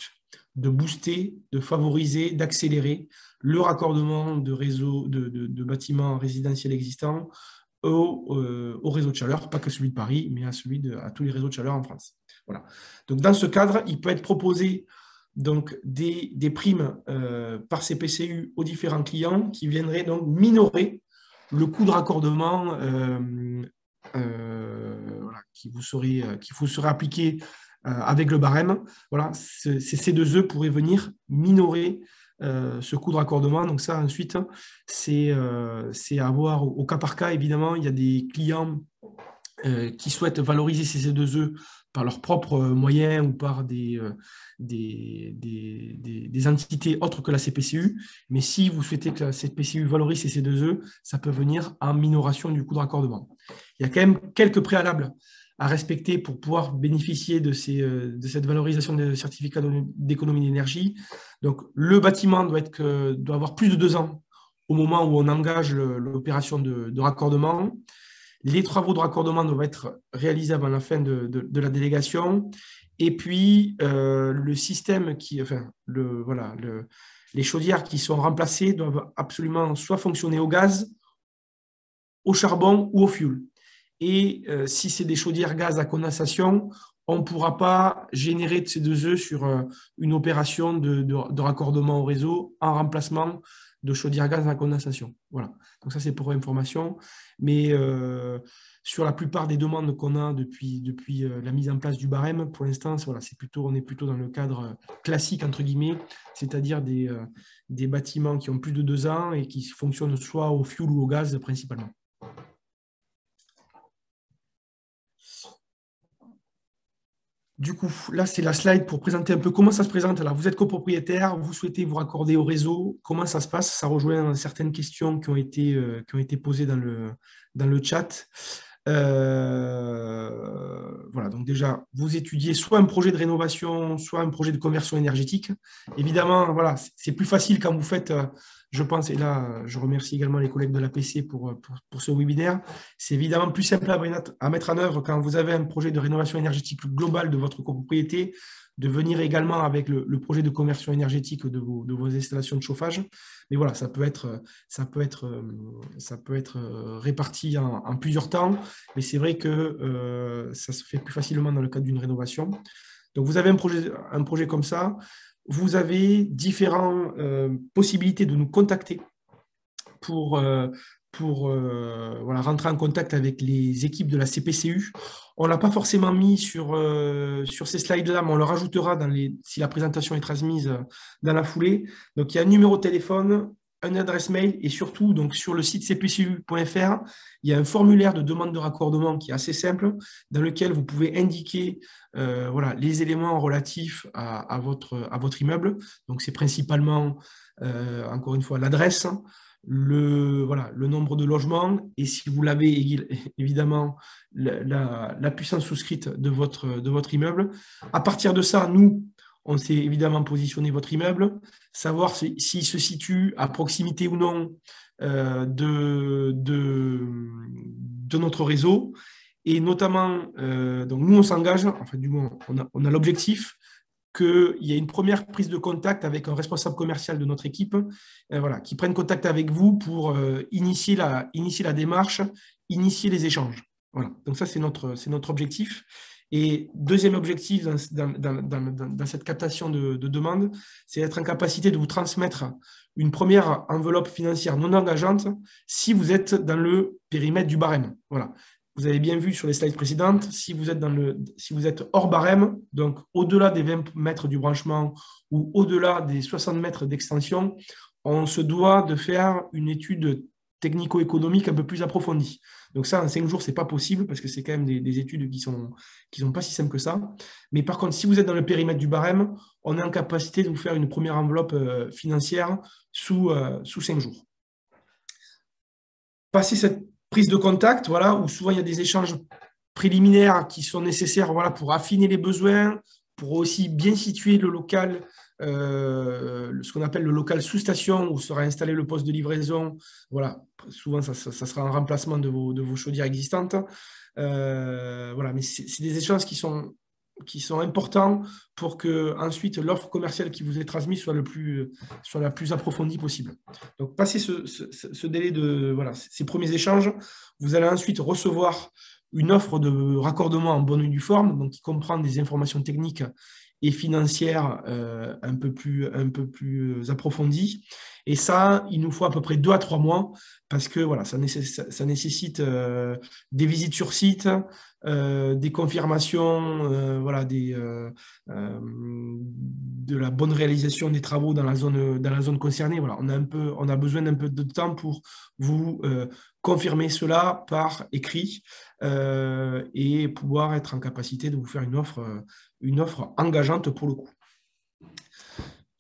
de booster, de favoriser, d'accélérer le raccordement de réseaux de bâtiments résidentiels existants au réseau de chaleur, pas que celui de Paris, mais à tous les réseaux de chaleur en France. Voilà. Donc, dans ce cadre, il peut être proposé donc, des primes par CPCU aux différents clients qui viendraient donc minorer le coût de raccordement voilà, qui vous serait appliqué avec le barème. Voilà, ces C2E pourraient venir minorer ce coût de raccordement. Donc ça, ensuite, c'est à voir au cas par cas. Évidemment, il y a des clients qui souhaitent valoriser ces C2E par leurs propres moyens ou par des entités autres que la CPCU. Mais si vous souhaitez que la CPCU valorise ces C2E, ça peut venir en minoration du coût de raccordement. Il y a quand même quelques préalables à respecter pour pouvoir bénéficier de cette valorisation des certificats d'économie d'énergie. Donc, le bâtiment doit avoir plus de 2 ans au moment où on engage l'opération de raccordement. Les travaux de raccordement doivent être réalisés avant la fin de la délégation. Et puis, le système les chaudières qui sont remplacées doivent absolument soit fonctionner au gaz, au charbon ou au fioul. Et si c'est des chaudières gaz à condensation, on ne pourra pas générer de C2E sur une opération de raccordement au réseau en remplacement de chaudières gaz à condensation. Voilà. Donc ça, c'est pour information. Mais sur la plupart des demandes qu'on a depuis la mise en place du barème, pour l'instant, voilà, on est plutôt dans le cadre classique, entre guillemets, c'est-à-dire des bâtiments qui ont plus de 2 ans et qui fonctionnent soit au fioul ou au gaz principalement. Du coup, là, c'est la slide pour présenter un peu comment ça se présente. Alors, vous êtes copropriétaire, vous souhaitez vous raccorder au réseau. Comment ça se passe? Ça rejoint certaines questions qui ont été posées dans le chat. Voilà, donc déjà, vous étudiez soit un projet de rénovation, soit un projet de conversion énergétique. Évidemment, voilà, c'est plus facile quand vous faites, je pense, et là, je remercie également les collègues de l'APC pour ce webinaire. C'est évidemment plus simple à mettre en œuvre quand vous avez un projet de rénovation énergétique global de votre copropriété, de venir également avec le projet de conversion énergétique de vos installations de chauffage. Mais voilà, ça peut être réparti en plusieurs temps, mais c'est vrai que ça se fait plus facilement dans le cadre d'une rénovation. Donc, vous avez un projet comme ça. Vous avez différentes possibilités de nous contacter pour rentrer en contact avec les équipes de la CPCU. On ne l'a pas forcément mis sur ces slides-là, mais on le rajoutera si la présentation est transmise dans la foulée. Donc, il y a un numéro de téléphone, une adresse mail et surtout, donc, sur le site cpcu.fr, il y a un formulaire de demande de raccordement qui est assez simple, dans lequel vous pouvez indiquer les éléments relatifs à votre immeuble. Donc, c'est principalement, encore une fois, l'adresse, le nombre de logements et si vous l'avez évidemment la puissance souscrite de votre immeuble. À partir de ça, nous, on sait évidemment positionner votre immeuble, savoir s'il se situe à proximité ou non de notre réseau. Et notamment, donc nous, on s'engage, enfin du moins, on a l'objectif qu'il y ait une première prise de contact avec un responsable commercial de notre équipe, qui prenne contact avec vous pour initier la démarche, initier les échanges. Voilà. Donc ça, c'est notre objectif. Et deuxième objectif dans cette captation de demande, c'est d'être en capacité de vous transmettre une première enveloppe financière non engageante si vous êtes dans le périmètre du barème. Voilà. Vous avez bien vu sur les slides précédentes, si vous êtes hors barème, donc au-delà des 20 mètres du branchement ou au-delà des 60 mètres d'extension, on se doit de faire une étude technico-économique un peu plus approfondie. Donc ça, en 5 jours, ce n'est pas possible parce que c'est quand même des études qui sont pas si simples que ça. Mais par contre, si vous êtes dans le périmètre du barème, on est en capacité de vous faire une première enveloppe financière sous 5 jours. Passer cette prise de contact, voilà, où souvent il y a des échanges préliminaires qui sont nécessaires pour affiner les besoins, pour aussi bien situer le local, ce qu'on appelle le local sous-station où sera installé le poste de livraison. Voilà, souvent ça sera un remplacement de vos chaudières existantes. Mais c'est des échanges qui sont importants pour que ensuite l'offre commerciale qui vous est transmise soit la plus approfondie possible. Donc, passez ce délai de ces premiers échanges, vous allez ensuite recevoir une offre de raccordement en bonne et due forme, donc qui comprend des informations techniques et financières un peu plus approfondies. Et ça, il nous faut à peu près 2 à 3 mois parce que ça nécessite des visites sur site, des confirmations, de la bonne réalisation des travaux dans la zone concernée. Voilà, on a besoin d'un peu de temps pour vous confirmer cela par écrit et pouvoir être en capacité de vous faire une offre engageante pour le coup.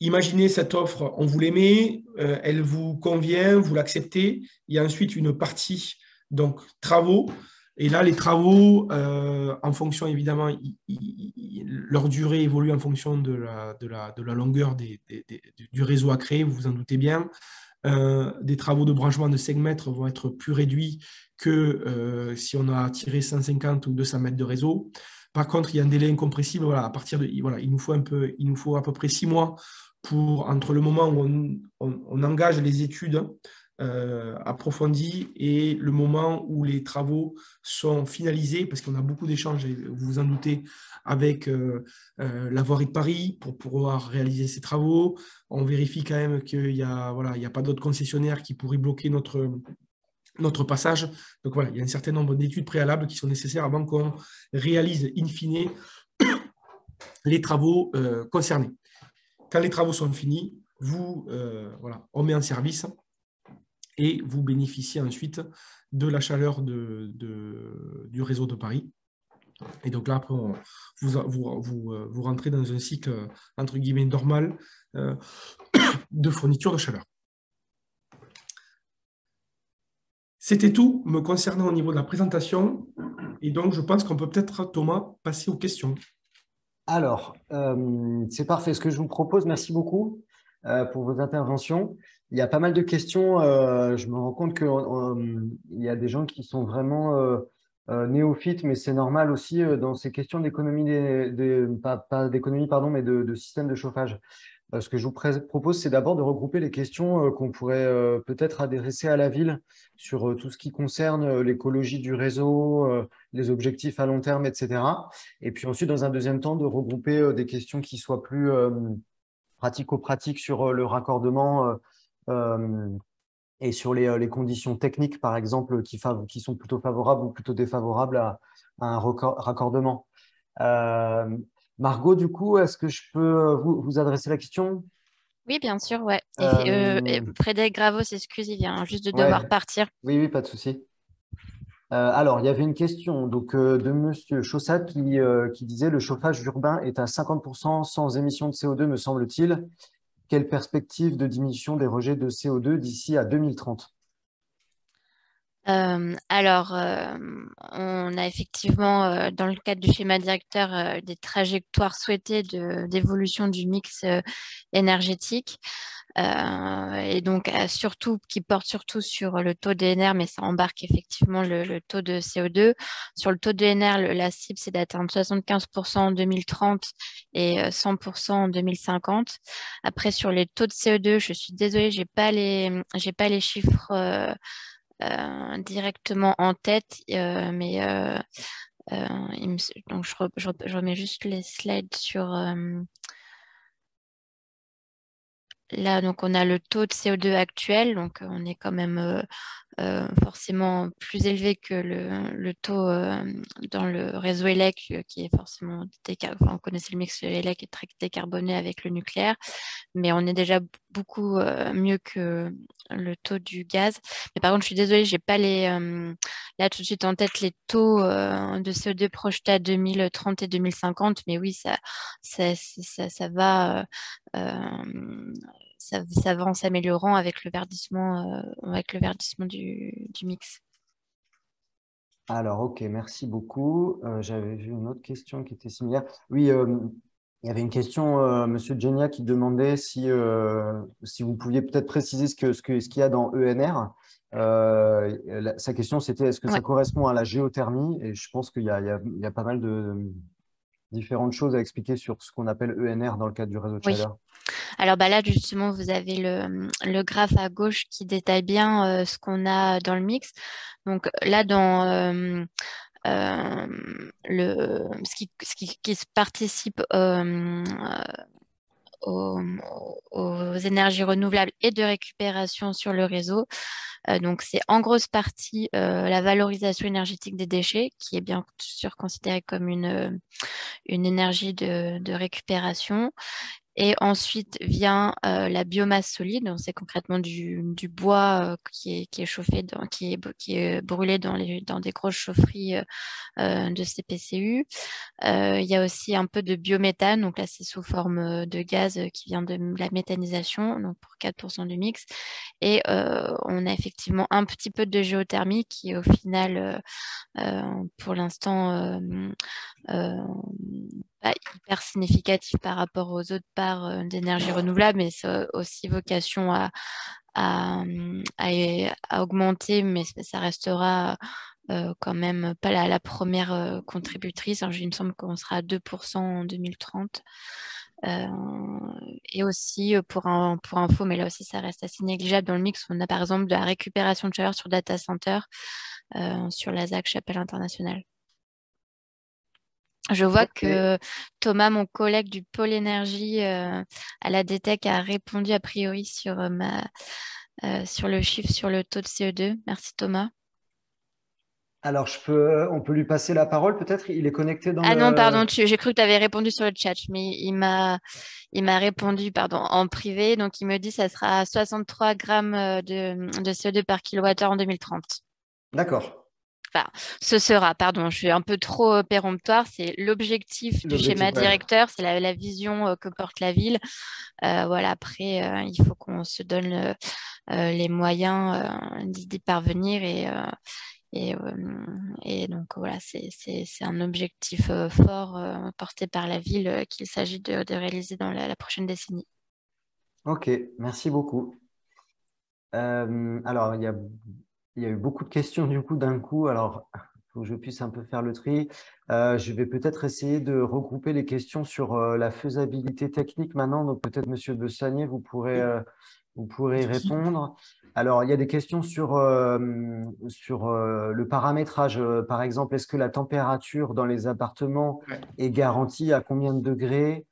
Imaginez cette offre, on vous l'émet, elle vous convient, vous l'acceptez. Il y a ensuite une partie, donc travaux. Et là, les travaux, en fonction, évidemment, leur durée évolue en fonction de la longueur du réseau à créer, vous vous en doutez bien. Des travaux de branchement de 5 mètres vont être plus réduits que si on a tiré 150 ou 200 mètres de réseau. Par contre, il y a un délai incompressible. Il nous faut à peu près 6 mois entre le moment où on engage les études approfondies et le moment où les travaux sont finalisés, parce qu'on a beaucoup d'échanges, vous vous en doutez, avec la voirie de Paris pour pouvoir réaliser ces travaux. On vérifie quand même qu'il n'y a pas d'autres concessionnaires qui pourraient bloquer notre passage. Donc il y a un certain nombre d'études préalables qui sont nécessaires avant qu'on réalise in fine les travaux concernés. Quand les travaux sont finis, on met en service et vous bénéficiez ensuite de la chaleur du réseau de Paris. Et donc là, après, vous rentrez dans un cycle, entre guillemets, normal de fourniture de chaleur. C'était tout me concernant au niveau de la présentation. Et donc, je pense qu'on peut peut-être, Thomas, passer aux questions. Alors, c'est parfait. Ce que je vous propose, merci beaucoup pour vos interventions. Il y a pas mal de questions. Je me rends compte qu'il y a des gens qui sont vraiment néophytes, mais c'est normal aussi dans ces questions d'économie, pas d'économie, pardon, mais de système de chauffage. Ce que je vous propose, c'est d'abord de regrouper les questions qu'on pourrait peut-être adresser à la ville sur tout ce qui concerne l'écologie du réseau, les objectifs à long terme, etc. Et puis ensuite, dans un deuxième temps, de regrouper des questions qui soient plus pratico-pratiques sur le raccordement et sur les conditions techniques, par exemple, qui sont plutôt favorables ou plutôt défavorables à un raccordement. Margot, du coup, est-ce que je peux vous adresser la question? Oui, bien sûr, ouais. Et Frédéric Graveau s'excuse, il vient juste de devoir partir. Oui, pas de souci. Alors, il y avait une question de Monsieur Chaussat qui disait « Le chauffage urbain est à 50% sans émission de CO2, me semble-t-il. Quelle perspective de diminution des rejets de CO2 d'ici à 2030 ?» On a effectivement, dans le cadre du schéma directeur, des trajectoires souhaitées d'évolution du mix énergétique. Et donc qui porte surtout sur le taux d'ENR, mais ça embarque effectivement le taux de CO2. Sur le taux d'ENR, la cible, c'est d'atteindre 75% en 2030 et 100% en 2050. Après, sur les taux de CO2, je suis désolée, j'ai pas les chiffres directement en tête, mais donc je remets juste les slides sur là, donc on a le taux de CO2 actuel, donc on est quand même forcément plus élevé que le taux dans le réseau ELEC qui est forcément on connaissait le mix ELEC est très décarboné avec le nucléaire, mais on est déjà beaucoup mieux que le taux du gaz. Mais par contre, je suis désolée, j'ai pas là tout de suite en tête les taux de CO2 projetés à 2030 et 2050, mais oui, ça va. Ça va en s'améliorant avec le verdissement du mix. Alors, ok, merci beaucoup. J'avais vu une autre question qui était similaire. Oui, il y avait une question, Monsieur Genia, qui demandait si vous pouviez peut-être préciser ce qu'il y a dans ENR. Sa question, c'était est-ce que ça correspond à la géothermie? Et je pense qu'il y a pas mal différentes choses à expliquer sur ce qu'on appelle ENR dans le cadre du réseau de Oui. chaleur? Alors bah là, justement, vous avez le graphe à gauche qui détaille bien ce qu'on a dans le mix. Donc là, dans ce qui participe aux énergies renouvelables et de récupération sur le réseau. Donc, c'est en grosse partie la valorisation énergétique des déchets, qui est bien sûr considérée comme une énergie de récupération. Et ensuite vient la biomasse solide, donc c'est concrètement du bois qui est chauffé, qui est brûlé dans des grosses chaufferies de CPCU. Il y a aussi un peu de biométhane, donc là c'est sous forme de gaz qui vient de la méthanisation, donc pour 4% du mix. Et on a effectivement un petit peu de géothermie qui est au final, pour l'instant, pas hyper significatif par rapport aux autres parts d'énergie renouvelable, mais c'est aussi vocation à, à augmenter, mais ça restera quand même pas la première contributrice. Il me semble qu'on sera à 2% en 2030. Et aussi, pour info, mais là aussi, ça reste assez négligeable dans le mix, on a par exemple de la récupération de chaleur sur data center sur la ZAC Chapelle Internationale. Je vois que Thomas, mon collègue du pôle énergie à la DTEC, a répondu a priori sur le chiffre sur le taux de CO2. Merci Thomas. Alors, on peut lui passer la parole peut-être? Il est connecté dans Ah non, pardon, le… j'ai cru que tu avais répondu sur le chat, mais il m'a répondu en privé. Donc, il me dit que ça sera 63 grammes de CO2 par kilowattheure en 2030. D'accord. Enfin, ce sera, pardon, je suis un peu trop péremptoire, c'est l'objectif du schéma directeur, c'est la vision que porte la ville. Voilà, après, il faut qu'on se donne les moyens d'y parvenir et donc voilà, c'est un objectif fort porté par la ville qu'il s'agit de réaliser dans la prochaine décennie. Ok, merci beaucoup. Alors, il y a eu beaucoup de questions du coup d'un coup. Alors, il faut que je puisse un peu faire le tri. Je vais peut-être essayer de regrouper les questions sur la faisabilité technique maintenant. Donc, peut-être, Monsieur de Sagné, vous pourrez y répondre. Alors, il y a des questions sur le paramétrage. Par exemple, est-ce que la température dans les appartements est garantie à combien de degrés?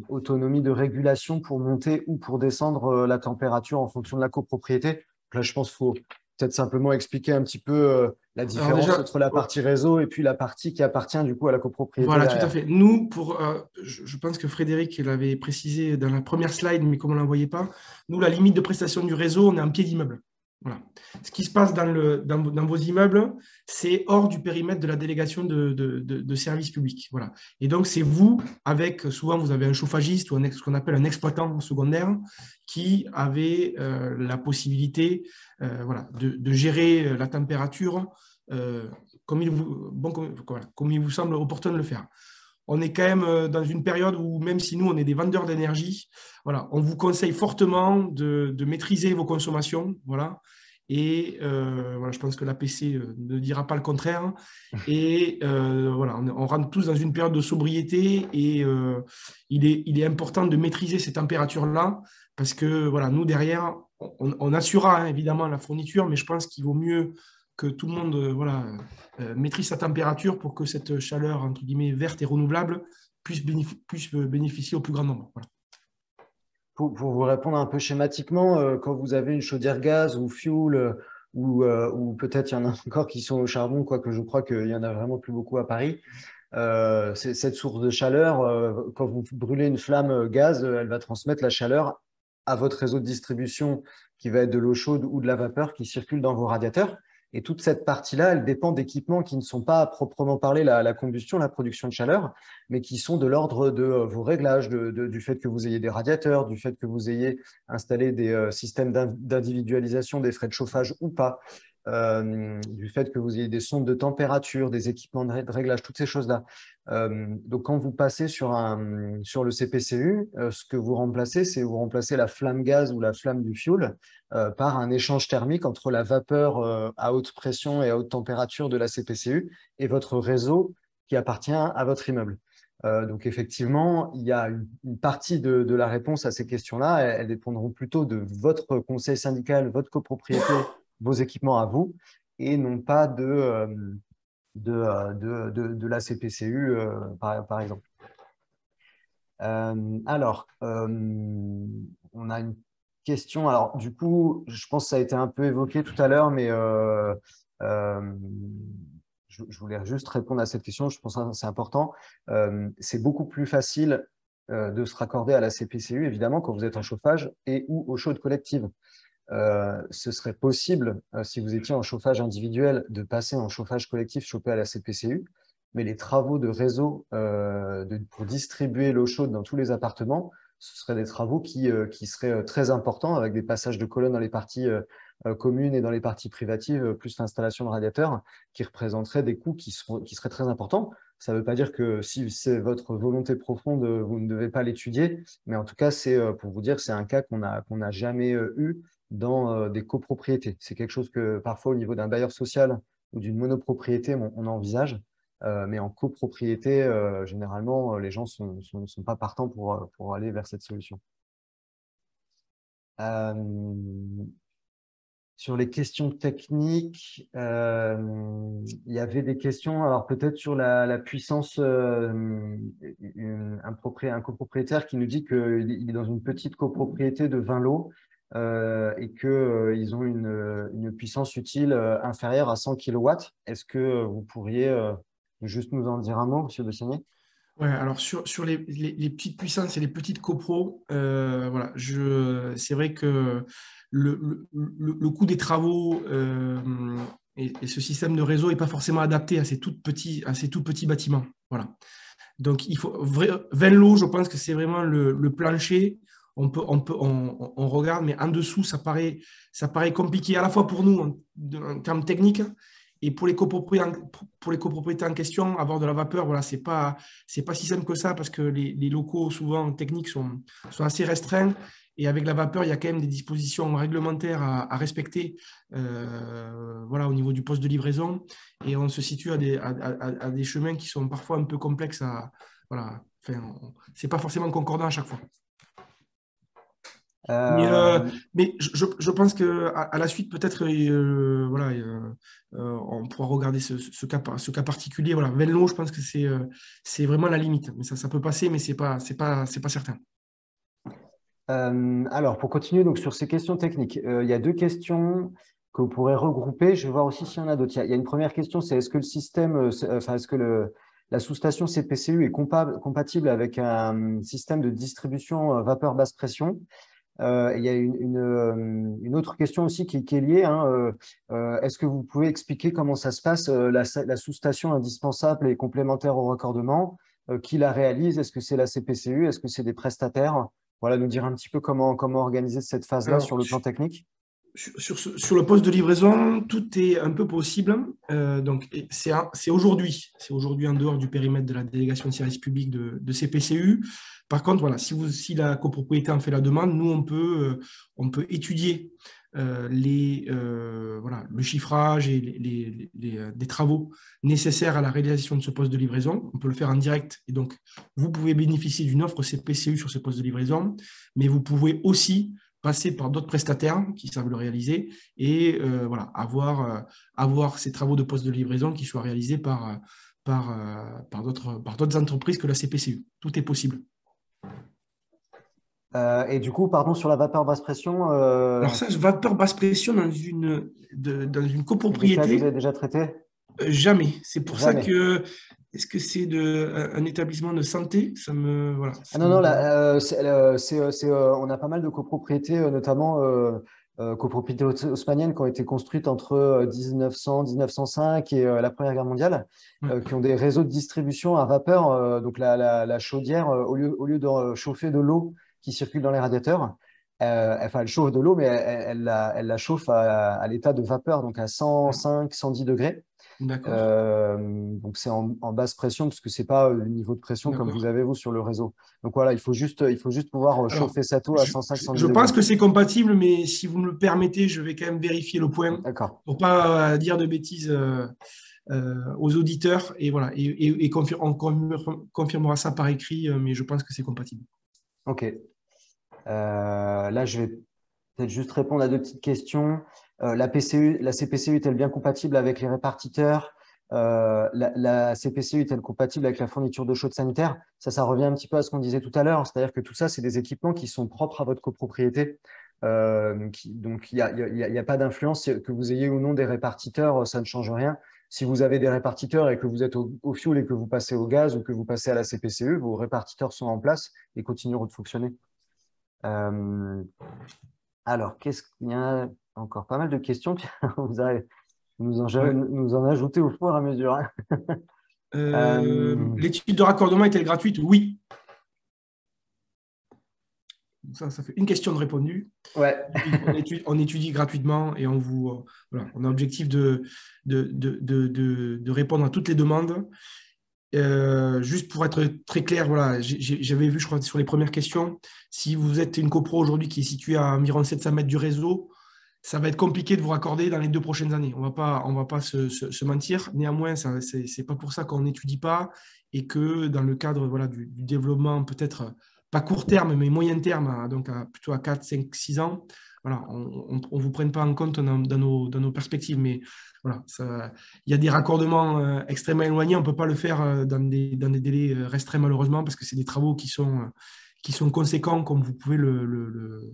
Autonomie de régulation pour monter ou pour descendre la température en fonction de la copropriété. Donc là, je pense qu'il faut peut-être simplement expliquer un petit peu la différence entre la partie réseau et puis la partie qui appartient du coup à la copropriété. Voilà, tout à fait. Nous, je pense que Frédéric l'avait précisé dans la première slide, mais comme on ne la voyait pas, nous, la limite de prestation du réseau, on est en pied d'immeuble. Voilà. Ce qui se passe dans vos immeubles, c'est hors du périmètre de la délégation de services publics. Voilà. Et donc, c'est vous, souvent, vous avez un chauffagiste ou ce qu'on appelle un exploitant secondaire qui avait la possibilité de gérer la température comme il vous semble opportun de le faire. On est quand même dans une période où, même si nous, on est des vendeurs d'énergie, voilà, on vous conseille fortement de maîtriser vos consommations. Voilà. Et voilà, je pense que l'APC ne dira pas le contraire. Et voilà, on rentre tous dans une période de sobriété et il est important de maîtriser ces températures-là parce que voilà, nous, derrière, on assurera évidemment la fourniture, mais je pense qu'il vaut mieux que tout le monde maîtrise sa température pour que cette chaleur, entre guillemets, verte et renouvelable puisse bénéficier au plus grand nombre. Voilà. Pour vous répondre un peu schématiquement, quand vous avez une chaudière gaz ou fuel, ou peut-être il y en a encore qui sont au charbon, quoique je crois qu'il n'y en a vraiment plus beaucoup à Paris, cette source de chaleur, quand vous brûlez une flamme gaz, elle va transmettre la chaleur à votre réseau de distribution qui va être de l'eau chaude ou de la vapeur qui circule dans vos radiateurs. Et toute cette partie-là, elle dépend d'équipements qui ne sont pas à proprement parler la combustion, la production de chaleur, mais qui sont de l'ordre de vos réglages, du fait que vous ayez des radiateurs, du fait que vous ayez installé des systèmes d'individualisation des frais de chauffage ou pas, du fait que vous ayez des sondes de température, des équipements de réglage, toutes ces choses-là. Donc, quand vous passez sur le CPCU, ce que vous remplacez, c'est vous remplacez la flamme gaz ou la flamme du fuel par un échange thermique entre la vapeur à haute pression et à haute température de la CPCU et votre réseau qui appartient à votre immeuble. Donc, effectivement, il y a une partie de la réponse à ces questions-là. Elles dépendront plutôt de votre conseil syndical, votre copropriété, vos équipements à vous, et non pas de la CPCU, par exemple. Alors, on a une question. Alors, du coup, je pense que ça a été un peu évoqué tout à l'heure, mais je voulais juste répondre à cette question. Je pense que c'est important. C'est beaucoup plus facile de se raccorder à la CPCU, évidemment, quand vous êtes en chauffage et ou aux chaudes collectives. Ce serait possible, si vous étiez en chauffage individuel, de passer en chauffage collectif chauffé à la CPCU, mais les travaux de réseau pour distribuer l'eau chaude dans tous les appartements, ce seraient des travaux qui seraient très importants, avec des passages de colonnes dans les parties communes et dans les parties privatives, plus l'installation de radiateurs, qui représenteraient des coûts qui seraient très importants. Ça ne veut pas dire que si c'est votre volonté profonde, vous ne devez pas l'étudier, mais en tout cas, c'est pour vous dire, c'est un cas qu'on n'a jamais eu dans des copropriétés. C'est quelque chose que parfois au niveau d'un bailleur social ou d'une monopropriété, on envisage, mais en copropriété, généralement, les gens ne sont pas partants pour aller vers cette solution. Sur les questions techniques, il y avait des questions, alors peut-être sur la puissance, un copropriétaire qui nous dit qu'il est dans une petite copropriété de 20 lots et qu'ils ont une puissance utile inférieure à 100 kW. Est-ce que vous pourriez juste nous en dire un mot, M. Bessonnier? Ouais, alors sur les petites puissances et les petites copros, voilà, c'est vrai que le coût des travaux et ce système de réseau n'est pas forcément adapté à ces tout petits bâtiments. Voilà. Donc, 20 lots, je pense que c'est vraiment le plancher. On regarde, mais en dessous, ça paraît compliqué à la fois pour nous en termes techniques et pour les copropriétés en question, avoir de la vapeur, voilà, c'est pas si simple que ça parce que les locaux, souvent techniques, sont assez restreints. Et avec la vapeur, il y a quand même des dispositions réglementaires à respecter voilà, au niveau du poste de livraison. Et on se situe à des chemins qui sont parfois un peu complexes. Voilà, enfin, ce n'est pas forcément concordant à chaque fois. Mais je pense qu'à la suite, peut-être, voilà, on pourra regarder ce cas particulier. Voilà, Venlo, je pense que c'est vraiment la limite. Mais ça peut passer, mais ce n'est pas certain. Alors, pour continuer donc, sur ces questions techniques, il y a deux questions que vous pourrez regrouper. Je vais voir aussi s'il y en a d'autres. Il y a une première question, c'est est-ce que le système, est-ce que la sous-station CPCU est compatible avec un système de distribution vapeur basse pression? Il y a une autre question aussi qui est liée. Est-ce que vous pouvez expliquer comment ça se passe, la sous-station indispensable et complémentaire au raccordement? Qui la réalise? Est-ce que c'est la CPCU? Est-ce que c'est des prestataires? Voilà, nous dire un petit peu comment organiser cette phase-là sur le plan technique. Sur le poste de livraison, tout est un peu possible. Donc, c'est aujourd'hui en dehors du périmètre de la délégation de service public de CPCU. Par contre, voilà, si la copropriété en fait la demande, nous, on peut étudier le chiffrage et des travaux nécessaires à la réalisation de ce poste de livraison. On peut le faire en direct. Et donc, vous pouvez bénéficier d'une offre CPCU sur ce poste de livraison, mais vous pouvez aussi passer par d'autres prestataires qui savent le réaliser et voilà, avoir ces travaux de poste de livraison qui soient réalisés par d'autres entreprises que la CPCU. Tout est possible. Et du coup, pardon, sur la vapeur basse pression… Alors ça, vapeur basse pression dans une copropriété… Que vous avez déjà traité? Jamais. C'est pour Jamais. ça que… Est-ce que c'est un établissement de santé? Non, on a pas mal de copropriétés, notamment copropriétés haussmanniennes qui ont été construites entre 1900, 1905 et la Première Guerre mondiale, qui ont des réseaux de distribution à vapeur. Donc la chaudière, au lieu de chauffer de l'eau qui circule dans les radiateurs, elle chauffe de l'eau, mais elle la chauffe à l'état de vapeur, donc à 105, 110 degrés. Donc c'est en basse pression parce que c'est pas le niveau de pression comme vous avez vous sur le réseau. Donc voilà, il faut juste pouvoir chauffer cette eau à 105-110 Je pense que c'est compatible, mais si vous me le permettez, je vais quand même vérifier le point pour pas dire de bêtises. aux auditeurs. Et voilà, on confirmera ça par écrit, mais je pense que c'est compatible. OK. Là, je vais peut-être juste répondre à 2 petites questions. La CPCU est-elle bien compatible avec les répartiteurs? La CPCU est-elle compatible avec la fourniture d'eau chaude sanitaire? Ça revient un petit peu à ce qu'on disait tout à l'heure. C'est-à-dire que tout ça, c'est des équipements qui sont propres à votre copropriété. Donc, il n'y a pas d'influence. Que vous ayez ou non des répartiteurs, ça ne change rien. Si vous avez des répartiteurs et que vous êtes au fioul et que vous passez au gaz ou que vous passez à la CPCU, vos répartiteurs sont en place et continueront de fonctionner. Alors, qu'est-ce qu'il y a encore pas mal de questions. Vous allez nous en ajouter au fur et à mesure. Hein. L'étude de raccordement est-elle gratuite? Oui. Ça fait une question de répondue. Ouais. On étudie gratuitement et voilà, on a l'objectif de répondre à toutes les demandes. Juste pour être très clair, voilà, j'avais vu, je crois, sur les premières questions, si vous êtes une copro aujourd'hui qui est située à environ 700 mètres du réseau, ça va être compliqué de vous raccorder dans les 2 prochaines années. On va pas se mentir. Néanmoins, ce n'est pas pour ça qu'on n'étudie pas et que dans le cadre voilà, du développement, peut-être pas court terme, mais moyen terme, donc plutôt à 4, 5, 6 ans, voilà, on ne vous prenne pas en compte dans nos perspectives. Mais voilà, il y a des raccordements extrêmement éloignés. On ne peut pas le faire dans des délais restreints, malheureusement, parce que c'est des travaux qui sont conséquents, comme vous pouvez le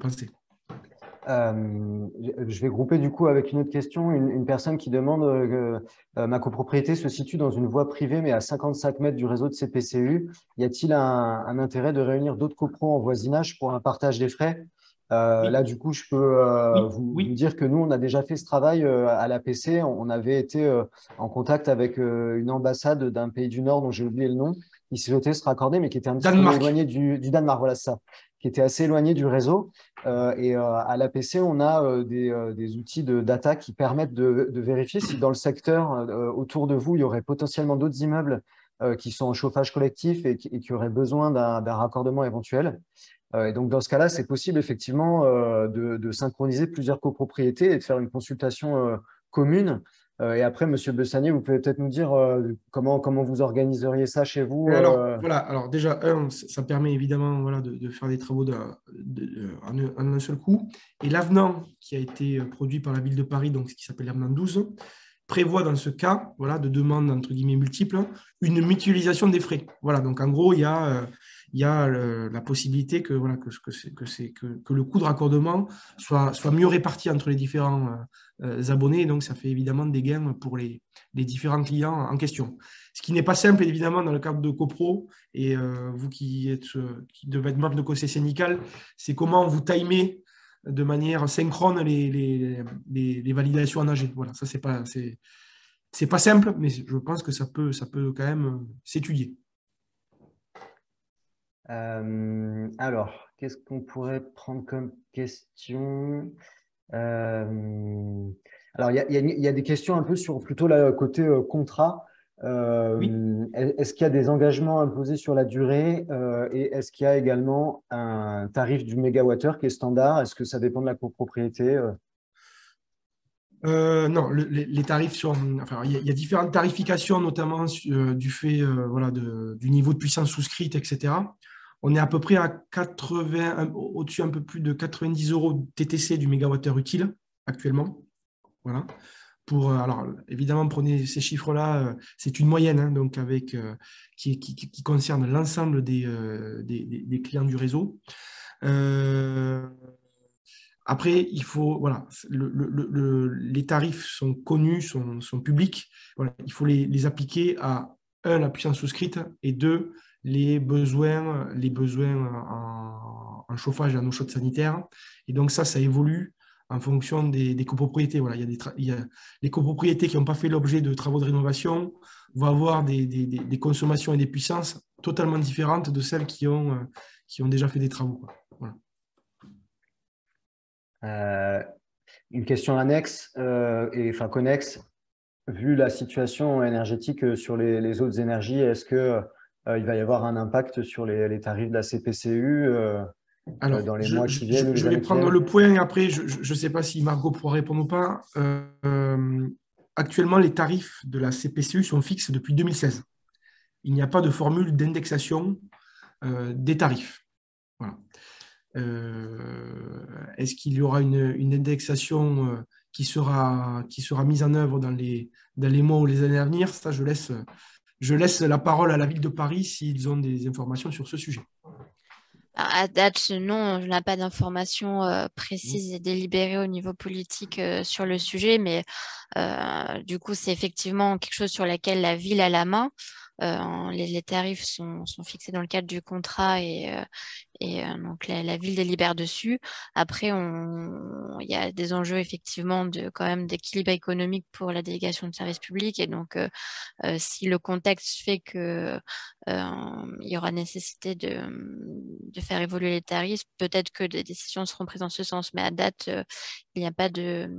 penser. Je vais grouper du coup avec une autre question. Une personne qui demande ma copropriété se situe dans une voie privée mais à 55 mètres du réseau de CPCU. Y a-t-il un intérêt de réunir d'autres copros en voisinage pour un partage des frais? Oui. Là, du coup, je peux Oui. vous dire que nous, on a déjà fait ce travail à l'APC. On avait été en contact avec une ambassade d'un pays du Nord dont j'ai oublié le nom, qui souhaitait se raccorder, mais qui était un petit peu éloigné du Danemark, voilà ça, qui était assez éloigné du réseau. À l'APC, on a des outils de data qui permettent de vérifier si dans le secteur autour de vous, il y aurait potentiellement d'autres immeubles qui sont en chauffage collectif et qui auraient besoin d'un raccordement éventuel. Et donc, dans ce cas-là, c'est possible effectivement de synchroniser plusieurs copropriétés et de faire une consultation commune. Et après, Monsieur Bessanier, vous pouvez peut-être nous dire comment vous organiseriez ça chez vous. Alors déjà, ça permet évidemment voilà, de faire des travaux en un seul coup. Et l'avenant qui a été produit par la ville de Paris, donc ce qui s'appelle l'avenant 12, prévoit dans ce cas voilà, de demandes entre guillemets multiples une mutualisation des frais. Voilà, donc en gros, il y a la possibilité que le coût de raccordement soit mieux réparti entre les différents abonnés. Et donc, ça fait évidemment des gains pour les différents clients en question. Ce qui n'est pas simple, évidemment, dans le cadre de copro. Et vous qui devez être membre de conseil syndical, c'est comment vous timez de manière synchrone les validations en AG. Voilà, ça, c'est pas simple, mais je pense que ça peut quand même s'étudier. Alors, qu'est-ce qu'on pourrait prendre comme question? Alors, il y a des questions un peu sur plutôt le côté contrat. Oui. Est-ce qu'il y a des engagements imposés sur la durée et est-ce qu'il y a également un tarif du mégawattheure qui est standard? Est-ce que ça dépend de la copropriété? Non, les tarifs sont. Enfin, il y a différentes tarifications, notamment du fait voilà, du niveau de puissance souscrite, etc. On est à peu près à 80, au-dessus un peu plus de 90 € TTC du mégawattheure utile actuellement. Voilà. Alors, évidemment, prenez ces chiffres-là, c'est une moyenne, hein, donc qui concerne l'ensemble des clients du réseau. Après, il faut, voilà, les tarifs sont connus, sont publics. Voilà, il faut les appliquer à, la puissance souscrite et 2, les besoins en chauffage et en eau chaude sanitaire. Et donc, ça évolue en fonction des copropriétés. Voilà, il y a les copropriétés qui n'ont pas fait l'objet de travaux de rénovation vont avoir des consommations et des puissances totalement différentes de celles qui ont déjà fait des travaux, quoi. Voilà. Une question annexe connexe. Vu la situation énergétique sur les autres énergies, est-ce que il va y avoir un impact sur les tarifs de la CPCU dans les mois qui viennent ou les je vais années qui prendre viennent? le point. Après, je ne sais pas si Margot pourra répondre ou pas. actuellement, les tarifs de la CPCU sont fixes depuis 2016. Il n'y a pas de formule d'indexation des tarifs. Voilà. Est-ce qu'il y aura une indexation qui sera mise en œuvre dans les mois ou les années à venir? Ça, je laisse la parole à la ville de Paris s'ils ont des informations sur ce sujet. À date, non, je n'ai pas d'informations précises et délibérées au niveau politique sur le sujet, mais du coup, c'est effectivement quelque chose sur lequel la ville a la main. Les tarifs sont fixés dans le cadre du contrat et donc la ville délibère dessus. Après, il y a des enjeux effectivement quand même d'équilibre économique pour la délégation de services publics. Et donc, si le contexte fait que il y aura nécessité de faire évoluer les tarifs, peut-être que des décisions seront prises en ce sens. Mais à date, il n'y a pas il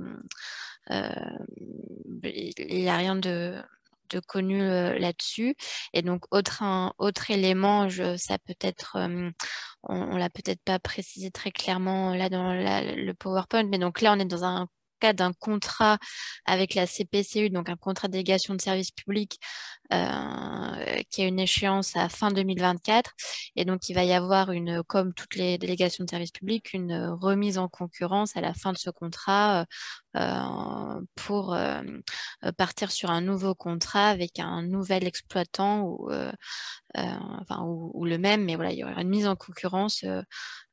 n'y a rien de connu là-dessus. Et donc, autre élément, ça peut-être, on l'a peut-être pas précisé très clairement là dans le PowerPoint, mais donc là, on est dans un cas d'un contrat avec la CPCU, donc un contrat de délégation de service public qui a une échéance à fin 2024. Et donc, il va y avoir, comme toutes les délégations de service public, une remise en concurrence à la fin de ce contrat pour partir sur un nouveau contrat avec un nouvel exploitant ou le même, mais voilà, il y aura une mise en concurrence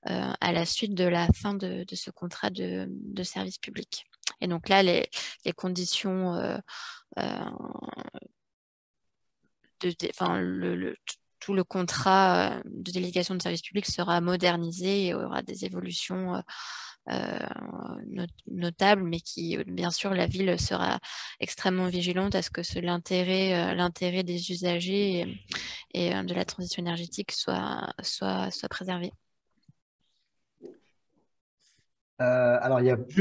à la suite de la fin de ce contrat de service public. Et donc là, les conditions tout le contrat de délégation de service public sera modernisé et il y aura des évolutions notables, mais qui, bien sûr, la ville sera extrêmement vigilante à ce que l'intérêt des usagers et de la transition énergétique soit préservé. Alors, il y a beaucoup...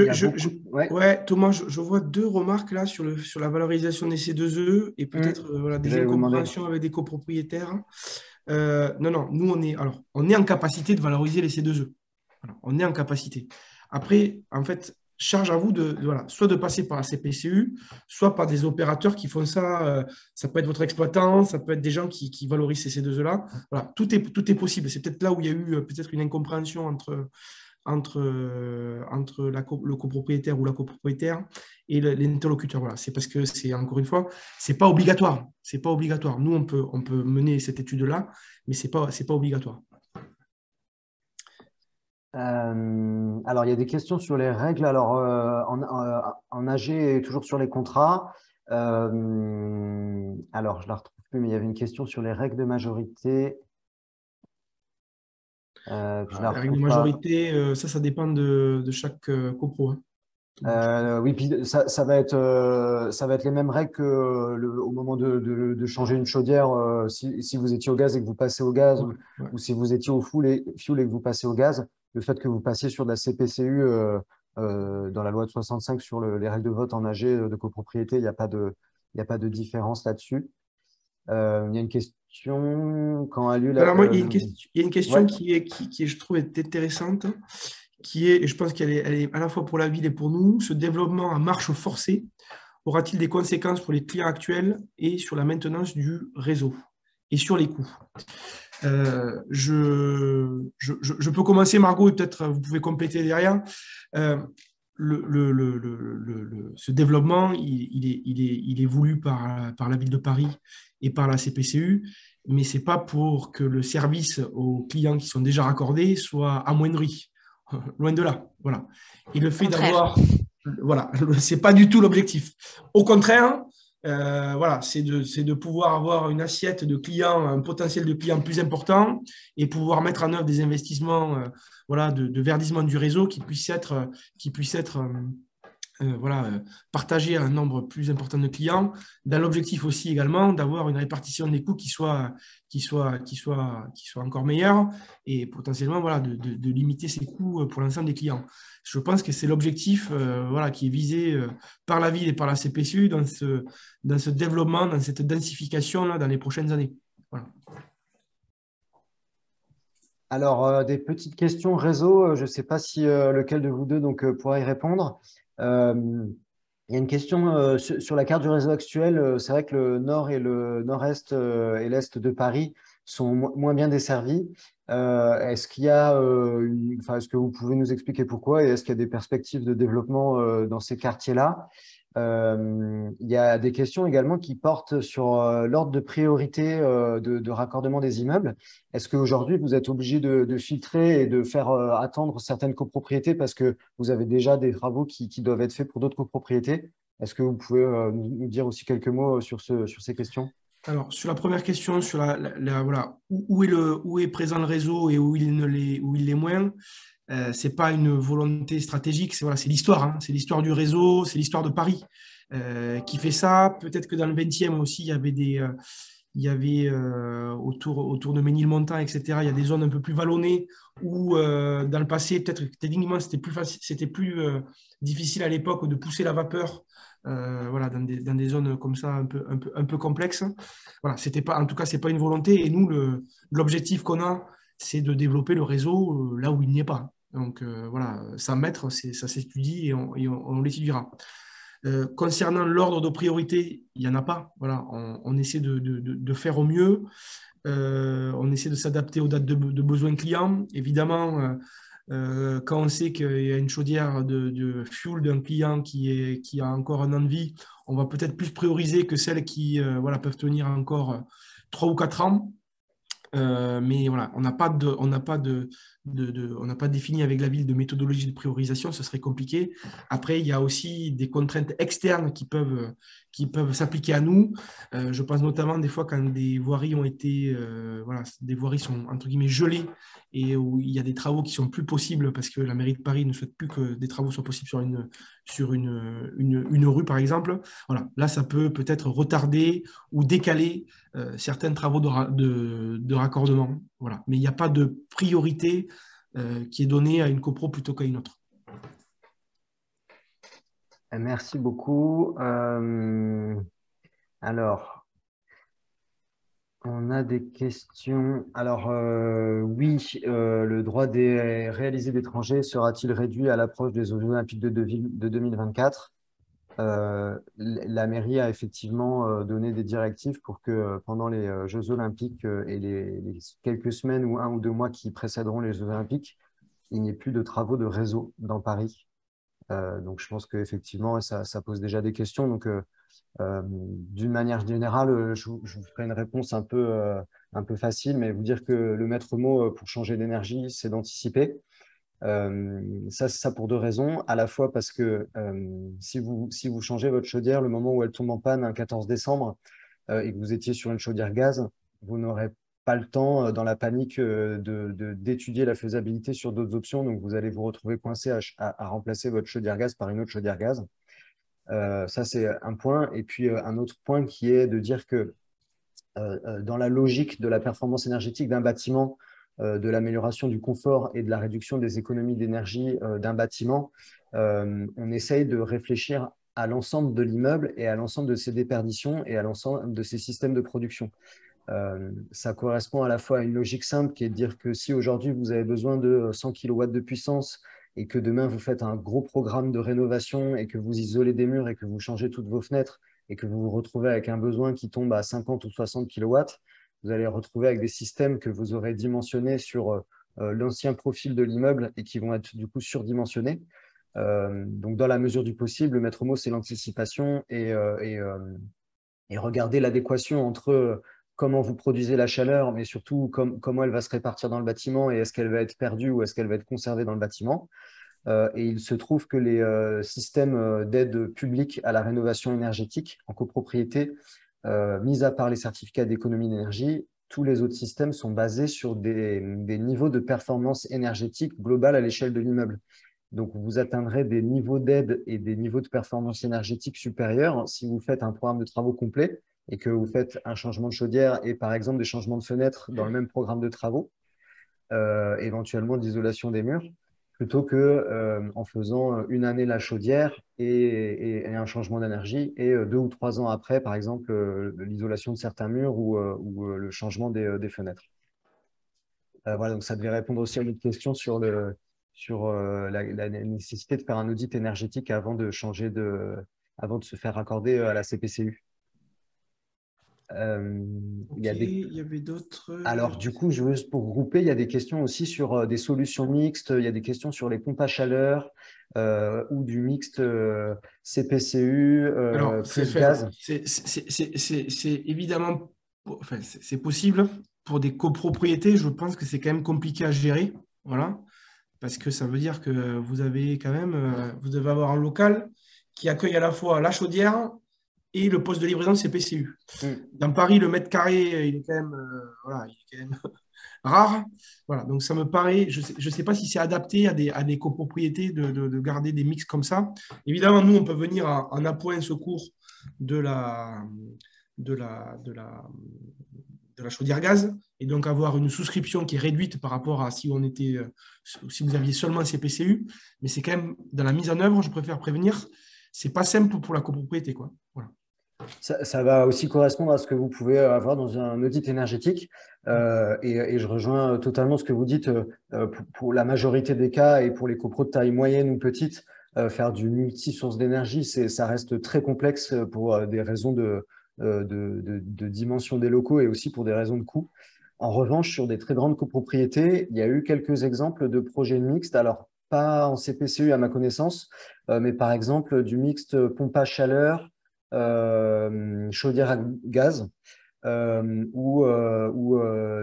Ouais, Thomas, je vois deux remarques là sur la valorisation des C2E et peut-être des incompréhensions avec des copropriétaires. Non, nous, on est en capacité de valoriser les C2E. Voilà, on est en capacité. Après, en fait, charge à vous soit de passer par la CPCU, soit par des opérateurs qui font ça. Ça peut être votre exploitant, ça peut être des gens qui valorisent ces C2E-là. Voilà, tout est possible. C'est peut-être là où il y a eu peut-être une incompréhension entre le copropriétaire ou la copropriétaire et l'interlocuteur. Voilà. C'est parce que encore une fois, c'est pas obligatoire. C'est pas obligatoire. Nous, on peut mener cette étude-là, mais c'est pas obligatoire. Alors, il y a des questions sur les règles. Alors, en AG et toujours sur les contrats. Alors, je la retrouve plus, mais il y avait une question sur les règles de majorité. La règle de majorité, ça dépend de chaque copro. Oui, puis ça va être les mêmes règles au moment de changer une chaudière. Si vous étiez au gaz et que vous passez au gaz, ou si vous étiez au fuel et que vous passez au gaz, le fait que vous passiez sur de la CPCU dans la loi de 65 sur les règles de vote en AG de copropriété, il n'y a pas de différence là-dessus. Il y a une question quand a lieu la. Alors moi, il y a une question qui est, je trouve, intéressante, qui est, et je pense qu'elle est à la fois pour la ville et pour nous, ce développement à marche forcée aura-t-il des conséquences pour les clients actuels et sur la maintenance du réseau et sur les coûts? Je peux commencer, Margot, et peut-être vous pouvez compléter derrière. Ce développement, il est voulu par la ville de Paris et par la CPCU, mais ce n'est pas pour que le service aux clients qui sont déjà raccordés soit amoindri. Loin de là. Voilà. Et le fait d'avoir. Voilà, ce n'est pas du tout l'objectif. Au contraire, voilà, c'est de pouvoir avoir une assiette de clients, un potentiel de clients plus important et pouvoir mettre en œuvre des investissements de verdissement du réseau qui puissent être partagés à un nombre plus important de clients, dans l'objectif aussi également d'avoir une répartition des coûts qui soit encore meilleure et potentiellement de limiter ces coûts pour l'ensemble des clients. Je pense que c'est l'objectif qui est visé par la ville et par la CPCU dans ce développement, dans cette densification là, dans les prochaines années. Voilà. Alors, des petites questions réseau. Je ne sais pas si lequel de vous deux pourra y répondre. Il y a une question sur la carte du réseau actuel. C'est vrai que le nord et le nord-est et l'est de Paris sont moins bien desservis. Est-ce qu'il y a, enfin, est-ce que vous pouvez nous expliquer pourquoi et est-ce qu'il y a des perspectives de développement dans ces quartiers-là? Il y a des questions également qui portent sur l'ordre de priorité de raccordement des immeubles. Est-ce qu'aujourd'hui, vous êtes obligé de filtrer et de faire attendre certaines copropriétés parce que vous avez déjà des travaux qui doivent être faits pour d'autres copropriétés? Est-ce que vous pouvez nous dire aussi quelques mots sur ces questions? Alors, sur la première question, sur voilà, où est présent le réseau et où il l'est moins, c'est pas une volonté stratégique, c'est voilà, c'est l'histoire, hein, c'est l'histoire du réseau, c'est l'histoire de Paris qui fait ça. Peut-être que dans le 20e aussi, il y avait autour de Ménilmontant, etc., il y a des zones un peu plus vallonnées où, dans le passé, peut-être techniquement, c'était plus difficile à l'époque de pousser la vapeur voilà, dans des zones comme ça un peu complexes. Voilà, c'était pas, en tout cas, ce n'est pas une volonté. Et nous, l'objectif qu'on a, c'est de développer le réseau là où il n'y est pas. Donc voilà, 100 mètres, ça s'étudie et on l'étudiera. Concernant l'ordre de priorité, il n'y en a pas. Voilà, on essaie de faire au mieux. On essaie de s'adapter aux dates de besoins clients. Évidemment, quand on sait qu'il y a une chaudière de fuel d'un client qui a encore un an de vie, on va peut-être plus prioriser que celles qui voilà, peuvent tenir encore 3 ou 4 ans. Mais voilà, on n'a pas défini avec la ville de méthodologie de priorisation, ce serait compliqué. Après, il y a aussi des contraintes externes qui peuvent s'appliquer à nous. Je pense notamment des fois quand des voiries ont été, voilà, des voiries sont entre guillemets gelées et où il y a des travaux qui sont plus possibles parce que la mairie de Paris ne souhaite plus que des travaux soient possibles sur une rue, par exemple. Voilà, là, ça peut-être retarder ou décaler certains travaux de raccordement. Voilà. Mais il n'y a pas de priorité qui est donnée à une copro plutôt qu'à une autre. Merci beaucoup. Alors, on a des questions. Alors, oui, le droit des réalisés d'étrangers sera-t-il réduit à l'approche des Jeux Olympiques de 2024? La mairie a effectivement donné des directives pour que pendant les Jeux Olympiques et les quelques semaines ou 1 ou 2 mois qui précéderont les Jeux Olympiques, il n'y ait plus de travaux de réseau dans Paris. Donc, je pense qu'effectivement, ça pose déjà des questions. Donc, d'une manière générale, je vous ferai une réponse un peu facile, mais vous dire que le maître mot pour changer d'énergie, c'est d'anticiper. Ça pour 2 raisons. À la fois parce que si vous changez votre chaudière le moment où elle tombe en panne, un 14 décembre, et que vous étiez sur une chaudière gaz, vous n'aurez pas le temps, dans la panique, d'étudier la faisabilité sur d'autres options. Donc, vous allez vous retrouver coincé à remplacer votre chaudière gaz par une autre chaudière gaz. Ça, c'est un point. Et puis, un autre point qui est de dire que dans la logique de la performance énergétique d'un bâtiment, de l'amélioration du confort et de la réduction des économies d'énergie d'un bâtiment, on essaye de réfléchir à l'ensemble de l'immeuble et à l'ensemble de ses déperditions et à l'ensemble de ses systèmes de production. Ça correspond à la fois à une logique simple qui est de dire que si aujourd'hui vous avez besoin de 100 kW de puissance et que demain vous faites un gros programme de rénovation et que vous isolez des murs et que vous changez toutes vos fenêtres et que vous vous retrouvez avec un besoin qui tombe à 50 ou 60 kW, vous allez retrouver avec des systèmes que vous aurez dimensionnés sur l'ancien profil de l'immeuble et qui vont être du coup surdimensionnés. Donc, dans la mesure du possible, le maître mot, c'est l'anticipation et regarder l'adéquation entre comment vous produisez la chaleur, mais surtout comment elle va se répartir dans le bâtiment et est-ce qu'elle va être perdue ou est-ce qu'elle va être conservée dans le bâtiment. Et il se trouve que les systèmes d'aide publique à la rénovation énergétique en copropriété, mis à part les certificats d'économie d'énergie, tous les autres systèmes sont basés sur des niveaux de performance énergétique globale à l'échelle de l'immeuble. Donc, vous atteindrez des niveaux d'aide et des niveaux de performance énergétique supérieurs si vous faites un programme de travaux complet et que vous faites un changement de chaudière et par exemple des changements de fenêtres dans le même programme de travaux, éventuellement d'isolation des murs, plutôt que en faisant une année la chaudière et un changement d'énergie et 2 ou 3 ans après, par exemple, l'isolation de certains murs ou le changement des fenêtres. Voilà, donc ça devait répondre aussi à une question sur la nécessité de faire un audit énergétique avant de changer avant de se faire raccorder à la CPCU. Ok, il y avait d'autres. Alors, du coup, juste pour grouper, il y a des questions aussi sur des solutions mixtes, il y a des questions sur les pompes à chaleur ou du mixte CPCU Alors, plus gaz. c'est évidemment, enfin, c'est possible. Pour des copropriétés, je pense que c'est quand même compliqué à gérer. Voilà. Parce que ça veut dire que vous avez quand même, vous devez avoir un local qui accueille à la fois la chaudière et le poste de livraison de CPCU. Mm. Dans Paris, le mètre carré, il est quand même, voilà, il est quand même rare. Voilà, donc ça me paraît, je ne sais pas si c'est adapté à des copropriétés de garder des mix comme ça. Évidemment, nous, on peut venir en appoint secours de la, de la, de la, de la chaudière gaz et donc avoir une souscription qui est réduite par rapport à si on était, si vous aviez seulement CPCU. Mais c'est quand même, dans la mise en œuvre, je préfère prévenir, c'est pas simple pour la copropriété, quoi. Voilà. Ça va aussi correspondre à ce que vous pouvez avoir dans un audit énergétique. Et je rejoins totalement ce que vous dites. Pour la majorité des cas et pour les copros de taille moyenne ou petite, faire du multi-source d'énergie, ça reste très complexe pour des raisons de dimension des locaux et aussi pour des raisons de coût. En revanche, sur des très grandes copropriétés, il y a eu quelques exemples de projets mixtes. Alors, pas en CPCU à ma connaissance, mais par exemple du mixte pompe à chaleur, chaudière à gaz ou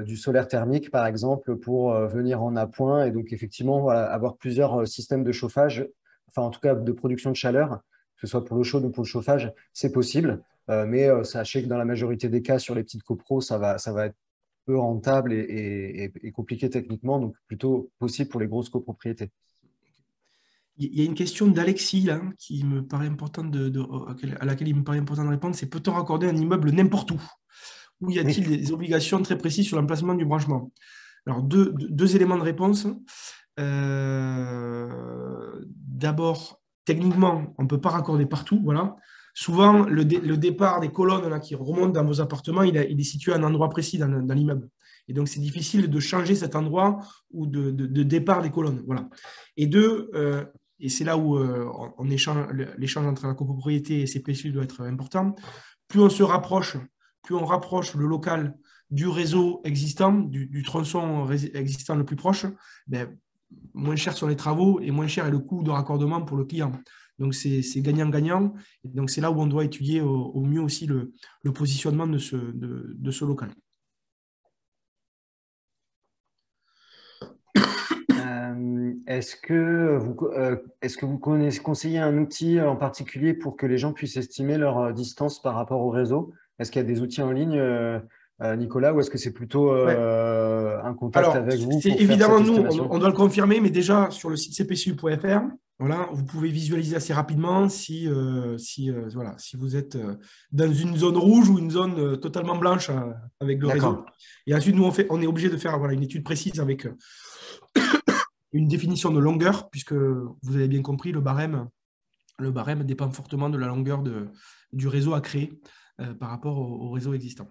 du solaire thermique, par exemple, pour venir en appoint et donc effectivement voilà, avoir plusieurs systèmes de chauffage, enfin en tout cas de production de chaleur, que ce soit pour l'eau chaude ou pour le chauffage, c'est possible. Mais sachez que dans la majorité des cas, sur les petites copros, ça va être peu rentable et compliqué techniquement, donc plutôt possible pour les grosses copropriétés. Il y a une question d'Alexis là, qui me paraît importante à laquelle il me paraît important de répondre, c'est peut-on raccorder un immeuble n'importe où? Ou y a-t-il Oui. des obligations très précises sur l'emplacement du branchement? Alors, deux éléments de réponse. D'abord, techniquement, on ne peut pas raccorder partout. Voilà. Souvent, le départ des colonnes là, qui remontent dans vos appartements, il est situé à un endroit précis dans l'immeuble. Et donc, c'est difficile de changer cet endroit ou de départ des colonnes. Voilà. Et deux, et c'est là où l'échange entre la copropriété et CPCU doit être important, plus on se rapproche, plus on rapproche le local du réseau existant, du tronçon existant le plus proche, ben, moins cher sont les travaux et moins cher est le coût de raccordement pour le client. Donc, c'est gagnant-gagnant. Et donc, c'est là où on doit étudier au mieux aussi le positionnement de ce local. Est-ce que vous conseillez un outil en particulier pour que les gens puissent estimer leur distance par rapport au réseau? Est-ce qu'il y a des outils en ligne, Nicolas, ou est-ce que c'est plutôt Ouais. un contact Alors, avec vous c'est pour faire évidemment, cette nous, estimation? on doit le confirmer, mais déjà sur le site cpcu.fr, voilà, vous pouvez visualiser assez rapidement si vous êtes dans une zone rouge ou une zone totalement blanche avec le réseau. D'accord. Et ensuite, nous, on est obligé de faire une étude précise avec une définition de longueur, puisque vous avez bien compris, le barème dépend fortement de la longueur du réseau à créer par rapport au réseau existant.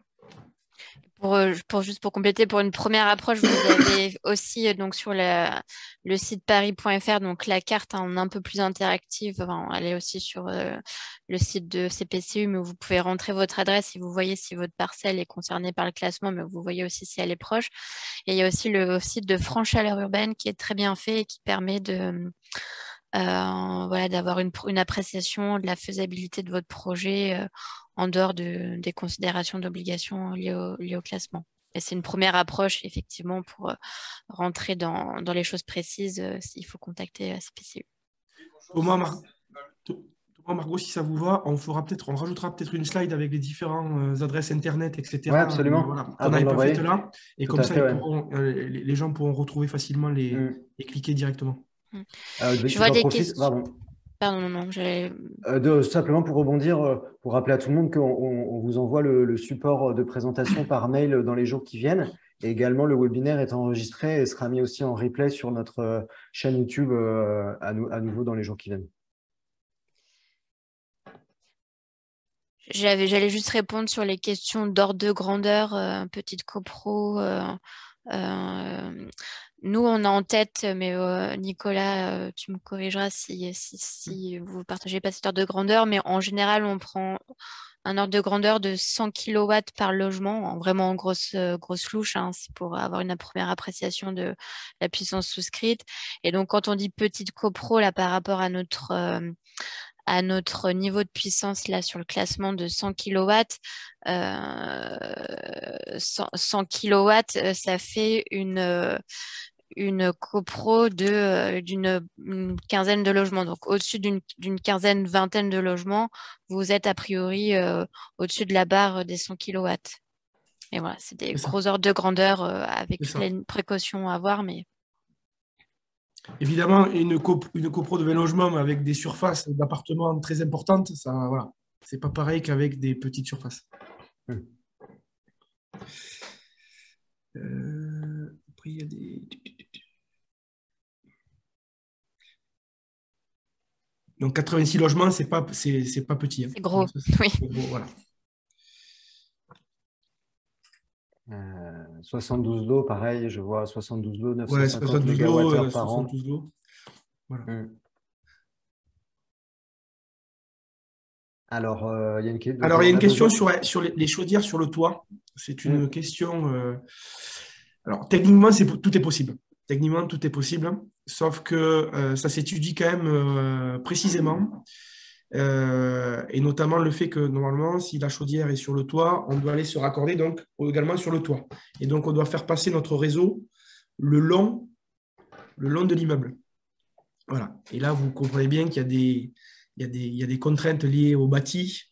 Juste pour compléter, pour une première approche, vous avez aussi donc sur le site paris.fr, donc la carte un peu plus interactive. Enfin, elle est aussi sur le site de CPCU, mais vous pouvez rentrer votre adresse et vous voyez si votre parcelle est concernée par le classement, mais vous voyez aussi si elle est proche. Et il y a aussi le site de France Chaleur Urbaine qui est très bien fait et qui permet d'avoir une appréciation de la faisabilité de votre projet en dehors des considérations d'obligations liées au classement. Et c'est une première approche, effectivement, pour rentrer dans les choses précises, il faut contacter CPCU. Thomas, Margot, si ça vous va, on rajoutera peut-être une slide avec les différentes adresses Internet, etc. Oui, absolument. Voilà, qu'on Avant de n'avait pas l'envoyer. faites là. Et Tout comme à ça, fait, ouais. les gens pourront retrouver facilement Mm. et cliquer directement. Je vois J'en des profite, questions. pardon. Pardon, non, Simplement pour rebondir, pour rappeler à tout le monde qu'on vous envoie le support de présentation par mail dans les jours qui viennent. Et également, le webinaire est enregistré et sera mis aussi en replay sur notre chaîne YouTube à nouveau dans les jours qui viennent. J'allais juste répondre sur les questions d'ordre de grandeur, petite copro. Nous, on a en tête, mais Nicolas, tu me corrigeras si vous ne partagez pas cette ordre de grandeur, mais en général, on prend un ordre de grandeur de 100 kilowatts par logement, vraiment en grosse louche, hein, c'est pour avoir une première appréciation de la puissance souscrite. Et donc, quand on dit petite copro, là, par rapport à notre niveau de puissance là sur le classement de 100 kilowatts, 100 kilowatts, ça fait une copro d'une quinzaine de logements. Donc, au-dessus d'une quinzaine, vingtaine de logements, vous êtes a priori au-dessus de la barre des 100 kilowatts. Et voilà, c'est des gros ordres de grandeur avec pleine précaution à avoir. Mais... Évidemment, une copro de 20 logements avec des surfaces d'appartements très importantes, ça, voilà, c'est pas pareil qu'avec des petites surfaces. Après, il y a des... Donc 86 logements, c'est pas petit. Hein. C'est gros, oui. Gros, voilà. 72 lots, pareil, je vois 72 lots, 950 mégawattheures par 72 an. Lots. Voilà. Alors, il y a une question sur les chaudières sur le toit. C'est une question... Alors, techniquement, tout est possible. Techniquement, tout est possible, sauf que ça s'étudie quand même précisément. Et notamment le fait que normalement, si la chaudière est sur le toit, on doit aller se raccorder donc également sur le toit. Et donc, on doit faire passer notre réseau le long de l'immeuble. Voilà. Et là, vous comprenez bien qu'il y a des contraintes liées au bâti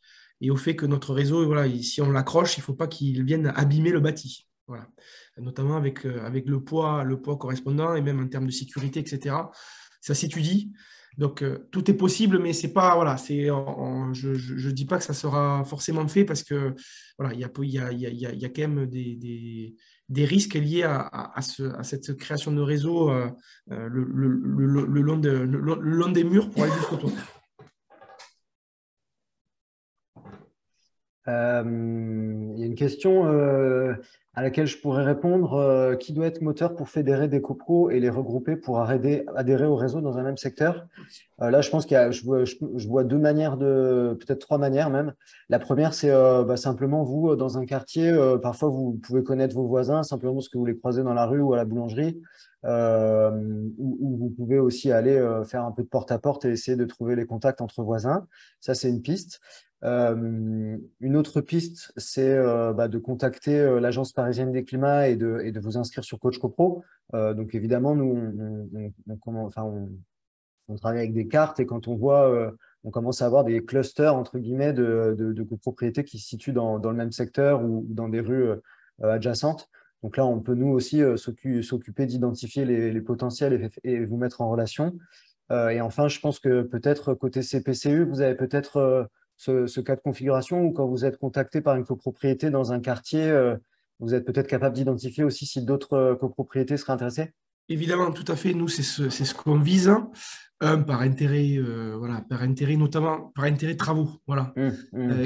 et au fait que notre réseau, voilà, si on l'accroche, il ne faut pas qu'il vienne abîmer le bâti. Voilà. Notamment avec le poids correspondant et même en termes de sécurité, etc. Ça s'étudie. Donc, tout est possible, mais c'est pas, voilà, je ne dis pas que ça sera forcément fait parce que voilà, il y a quand même des risques liés à cette création de réseau le long des murs pour aller jusqu'au toit. Il y a une question à laquelle je pourrais répondre. Qui doit être moteur pour fédérer des copros et les regrouper pour adhérer au réseau dans un même secteur? Là, je pense je vois deux manières, peut-être trois manières même. La première, c'est simplement vous, dans un quartier, parfois vous pouvez connaître vos voisins simplement parce que vous les croisez dans la rue ou à la boulangerie, ou vous pouvez aussi aller faire un peu de porte-à-porte et essayer de trouver les contacts entre voisins. Ça, c'est une piste. Une autre piste, c'est de contacter l'Agence parisienne des climats et de vous inscrire sur Coach CoPro. Donc évidemment, nous, on travaille avec des cartes et quand on voit, on commence à avoir des clusters entre guillemets de copropriétés qui se situent dans le même secteur ou dans des rues adjacentes. Donc là, on peut nous aussi s'occuper d'identifier les potentiels et vous mettre en relation. Et enfin, je pense que peut-être côté CPCU, vous avez peut-être ce cas de configuration où quand vous êtes contacté par une copropriété dans un quartier, vous êtes peut-être capable d'identifier aussi si d'autres copropriétés seraient intéressées? Évidemment, tout à fait. Nous, c'est ce qu'on vise. Par intérêt, notamment par intérêt de travaux. Voilà.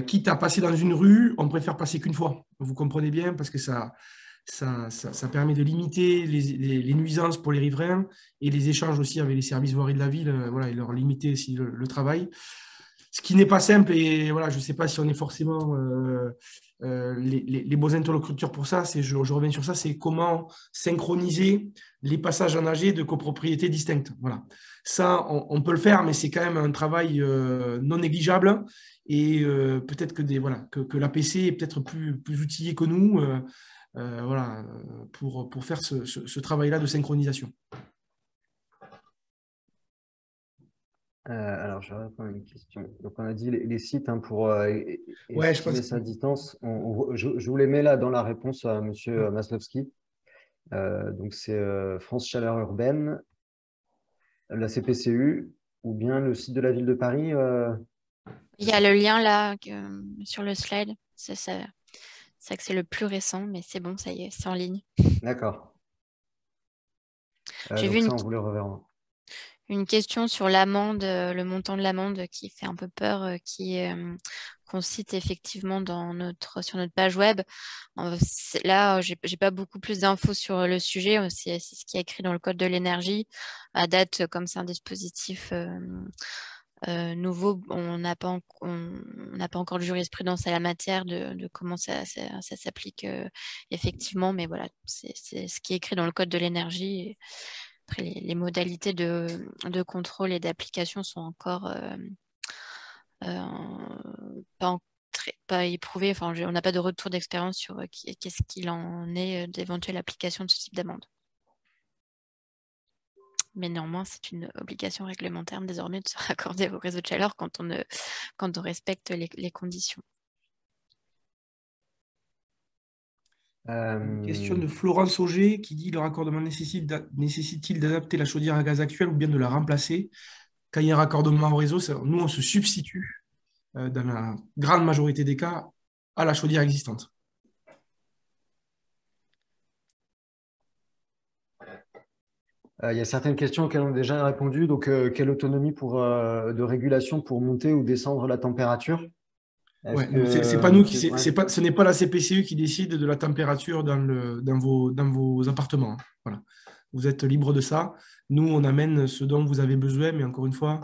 Quitte à passer dans une rue, on préfère passer qu'une fois. Vous comprenez bien, parce que ça permet de limiter les nuisances pour les riverains et les échanges aussi avec les services voiries de la ville, voilà, et leur limiter aussi le travail. Ce qui n'est pas simple, et voilà, je ne sais pas si on est forcément les bons interlocuteurs pour ça, je reviens sur ça, c'est comment synchroniser les passages en AG de copropriétés distinctes. Voilà. Ça, on peut le faire, mais c'est quand même un travail non négligeable, et peut-être que l'APC est peut-être plus outillé que nous voilà, pour faire ce travail-là de synchronisation. Alors, je vais répondre à une question. Donc, on a dit les sites pour estimer sa distance. Je vous les mets là dans la réponse à M. Maslowski. Donc, c'est France Chaleur Urbaine, la CPCU ou bien le site de la ville de Paris. Il y a le lien là sur le slide. C'est que c'est le plus récent, mais c'est bon, ça y est, c'est en ligne. D'accord. J'ai donc vu ça, on vous le reverra. une question sur l'amende, le montant de l'amende qui fait un peu peur, qu'on cite effectivement sur notre page web. Là, j'ai pas beaucoup plus d'infos sur le sujet. C'est ce qui est écrit dans le Code de l'énergie. À date, comme c'est un dispositif nouveau, on n'a pas encore de jurisprudence à la matière de comment ça s'applique effectivement. Mais voilà, c'est ce qui est écrit dans le Code de l'énergie. Après, les modalités de contrôle et d'application sont encore pas éprouvées. Enfin, on n'a pas de retour d'expérience sur qu'est-ce qu'il en est d'éventuelle application de ce type d'amende. Mais néanmoins, c'est une obligation réglementaire désormais de se raccorder au réseau de chaleur quand on respecte les conditions. Une question de Florence Auger qui dit: le raccordement nécessite-t-il d'adapter la chaudière à gaz actuelle ou bien de la remplacer? Quand il y a un raccordement au réseau, nous, on se substitue, dans la grande majorité des cas, à la chaudière existante. Il y a certaines questions auxquelles on a déjà répondu. Donc, quelle autonomie de régulation pour monter ou descendre la température? Ouais, c'est pas nous ce n'est pas la CPCE qui décide de la température dans vos appartements, hein. Voilà. Vous êtes libre de ça. Nous, on amène ce dont vous avez besoin, mais encore une fois,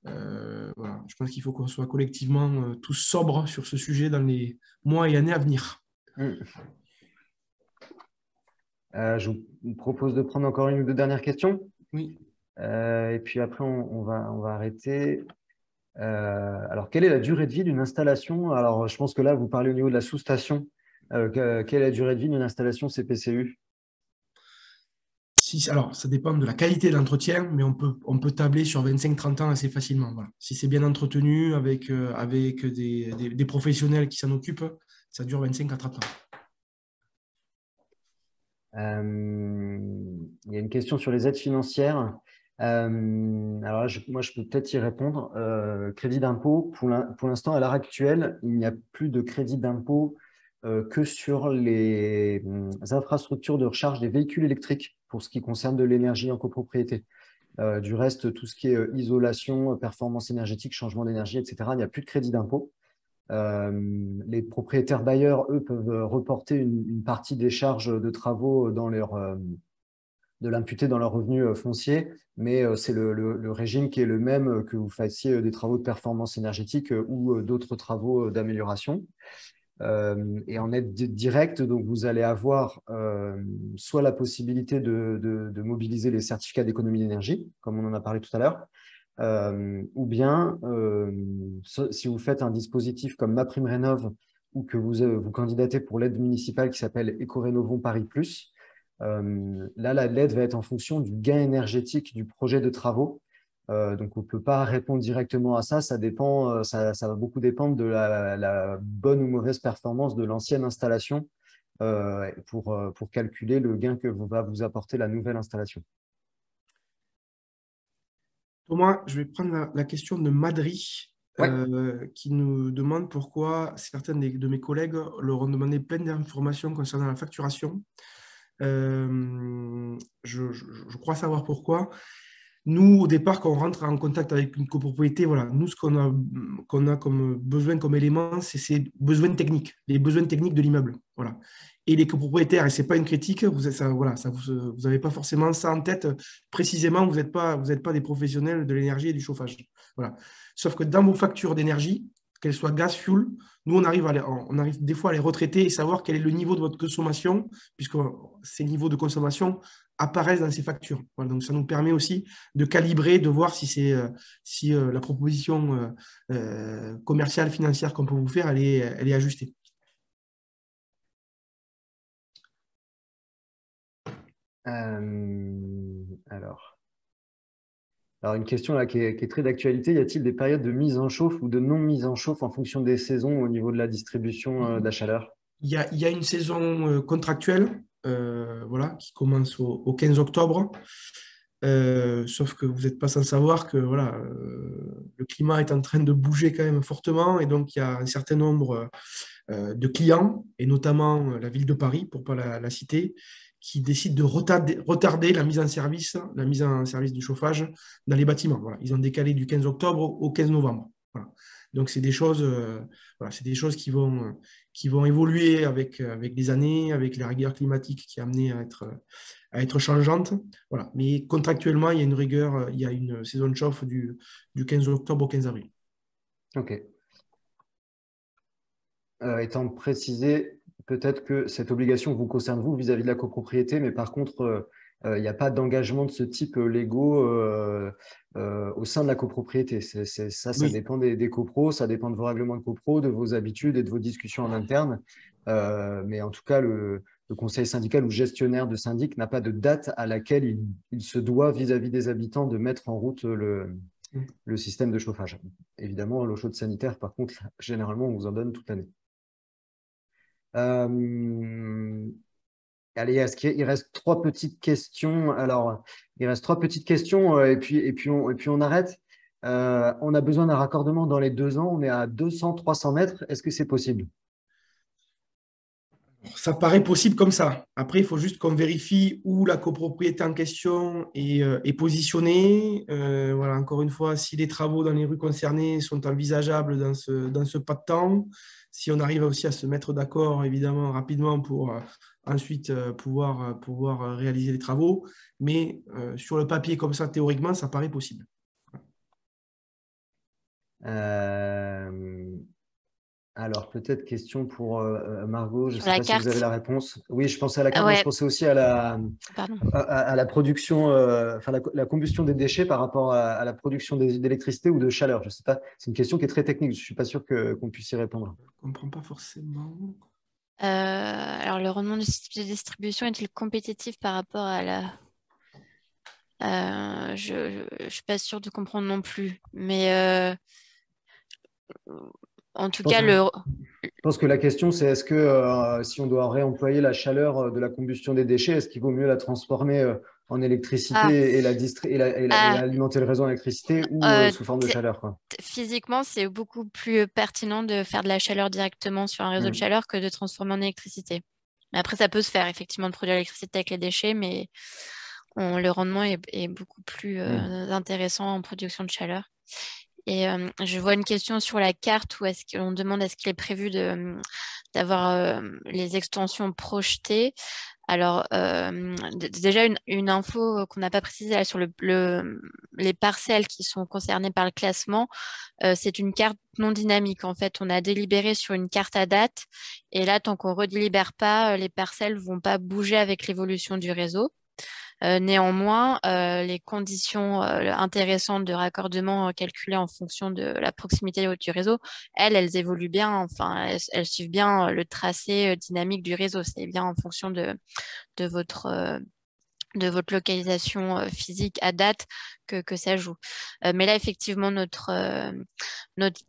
voilà, je pense qu'il faut qu'on soit collectivement tous sobres sur ce sujet dans les mois et années à venir. Je vous propose de prendre encore une ou deux dernières questions. Oui. Et puis après, on va arrêter. Alors, quelle est la durée de vie d'une installation? Alors, je pense que là, vous parlez au niveau de la sous-station. Quelle est la durée de vie d'une installation CPCU? Alors, ça dépend de la qualité de l'entretien, mais on peut tabler sur 25-30 ans assez facilement. Voilà. Si c'est bien entretenu avec des professionnels qui s'en occupent, ça dure 25 à 30 ans. Il y a une question sur les aides financières. Alors là, moi, je peux peut-être y répondre. Crédit d'impôt, pour l'instant, à l'heure actuelle, il n'y a plus de crédit d'impôt que sur les infrastructures de recharge des véhicules électriques pour ce qui concerne de l'énergie en copropriété. Du reste, tout ce qui est isolation, performance énergétique, changement d'énergie, etc., il n'y a plus de crédit d'impôt. Les propriétaires bailleurs, eux, peuvent reporter une partie des charges de travaux de l'imputer dans leur revenu foncier, mais c'est le régime qui est le même que vous fassiez des travaux de performance énergétique ou d'autres travaux d'amélioration. Et en aide directe, donc vous allez avoir soit la possibilité de mobiliser les certificats d'économie d'énergie, comme on en a parlé tout à l'heure, ou bien si vous faites un dispositif comme MaPrimeRénov' ou que vous candidatez pour l'aide municipale qui s'appelle Éco-Rénovons Paris Plus, là, l'aide va être en fonction du gain énergétique du projet de travaux. Donc, on ne peut pas répondre directement à ça. Ça dépend, ça va beaucoup dépendre de la bonne ou mauvaise performance de l'ancienne installation pour calculer le gain que va vous apporter la nouvelle installation. Thomas, je vais prendre la question de Madri, qui nous demande pourquoi certains de mes collègues leur ont demandé plein d'informations concernant la facturation. Je crois savoir pourquoi. Nous, au départ, quand on rentre en contact avec une copropriété, voilà, nous, ce qu'on a comme besoin, comme élément, c'est ces besoins techniques, les besoins techniques de l'immeuble. Voilà. Et les copropriétaires, et ce n'est pas une critique, vous n'avez pas forcément ça en tête. Précisément, vous n'êtes pas des professionnels de l'énergie et du chauffage. Voilà. Sauf que dans vos factures d'énergie, qu'elles soient gaz, fuel, nous, on arrive des fois à les retraiter et savoir quel est le niveau de votre consommation, puisque ces niveaux de consommation apparaissent dans ces factures. Voilà, donc, ça nous permet aussi de calibrer, de voir si la proposition commerciale, financière qu'on peut vous faire, elle est ajustée. Alors, une question là qui est très d'actualité. Y a-t-il des périodes de mise en chauffe ou de non mise en chauffe en fonction des saisons au niveau de la distribution de la chaleur? Il y a une saison contractuelle voilà, qui commence au 15 octobre. Sauf que vous n'êtes pas sans savoir que voilà, le climat est en train de bouger quand même fortement et donc il y a un certain nombre de clients, et notamment la ville de Paris, pour ne pas la citer, qui décident de retarder la mise en service du chauffage dans les bâtiments. Voilà. Ils ont décalé du 15 octobre au 15 novembre. Voilà. Donc, c'est des choses, qui vont évoluer avec les années, avec la rigueur climatique qui est amenée à être changeante. Voilà. Mais contractuellement, il y a une rigueur, il y a une saison de chauffe du 15 octobre au 15 avril. OK. Étant précisé, peut-être que cette obligation vous concerne vous vis-à-vis de la copropriété, mais par contre, il n'y a pas d'engagement de ce type légaux au sein de la copropriété. Ça Oui. dépend des copros, ça dépend de vos règlements de copro, de vos habitudes et de vos discussions en interne. Mais en tout cas, le conseil syndical ou gestionnaire de syndic n'a pas de date à laquelle il se doit vis-à-vis des habitants de mettre en route le système de chauffage. Évidemment, l'eau chaude sanitaire, par contre, généralement, on vous en donne toute l'année. Allez, il reste 3 petites questions. Alors, il reste 3 petites questions et puis on arrête. On a besoin d'un raccordement dans les 2 ans. On est à 200-300 mètres. Est-ce que c'est possible? Ça paraît possible comme ça. Après, il faut juste qu'on vérifie où la copropriété en question est positionnée. Voilà, encore une fois, si les travaux dans les rues concernées sont envisageables dans ce pas de temps, si on arrive aussi à se mettre d'accord, évidemment, rapidement pour ensuite pouvoir réaliser les travaux. Mais sur le papier, comme ça, théoriquement, ça paraît possible. Alors, peut-être question pour Margot. Je ne Sur sais la pas si vous avez carte. la réponse. Oui, je pensais à la carte, mais je Ouais, pensais aussi à pardon. la production, enfin la combustion des déchets par rapport à la production d'électricité ou de chaleur. Je sais pas. C'est une question qui est très technique. Je ne suis pas sûr qu'on puisse y répondre. Je ne comprends pas forcément. Alors, le rendement du système de distribution est-il compétitif par rapport à la... je ne suis pas sûre de comprendre non plus. Mais en Je tout pense, cas, je pense que la question, c'est est-ce que si on doit réemployer la chaleur de la combustion des déchets, est-ce qu'il vaut mieux la transformer en Ah, électricité et ah, alimenter le réseau en électricité ou euh, sous forme de chaleur, quoi. physiquement, c'est beaucoup plus pertinent de faire de la chaleur directement sur un réseau de Hmm. chaleur que de transformer en électricité. Mais après, ça peut se faire effectivement de produire l'électricité avec les déchets, mais le rendement est beaucoup plus Hmm. intéressant en production de chaleur. Et je vois une question sur la carte où est-ce qu'on demande est-ce qu'il est prévu d'avoir les extensions projetées. Alors, déjà, une info qu'on n'a pas précisée là, sur les parcelles qui sont concernées par le classement, c'est une carte non dynamique. En fait, on a délibéré sur une carte à date. Et là, tant qu'on ne redélibère pas, les parcelles ne vont pas bouger avec l'évolution du réseau. Néanmoins, les conditions intéressantes de raccordement calculées en fonction de la proximité du réseau, elles évoluent bien. Enfin, elles suivent bien le tracé dynamique du réseau. C'est bien en fonction de votre localisation physique à date que ça joue. Mais là, effectivement, notre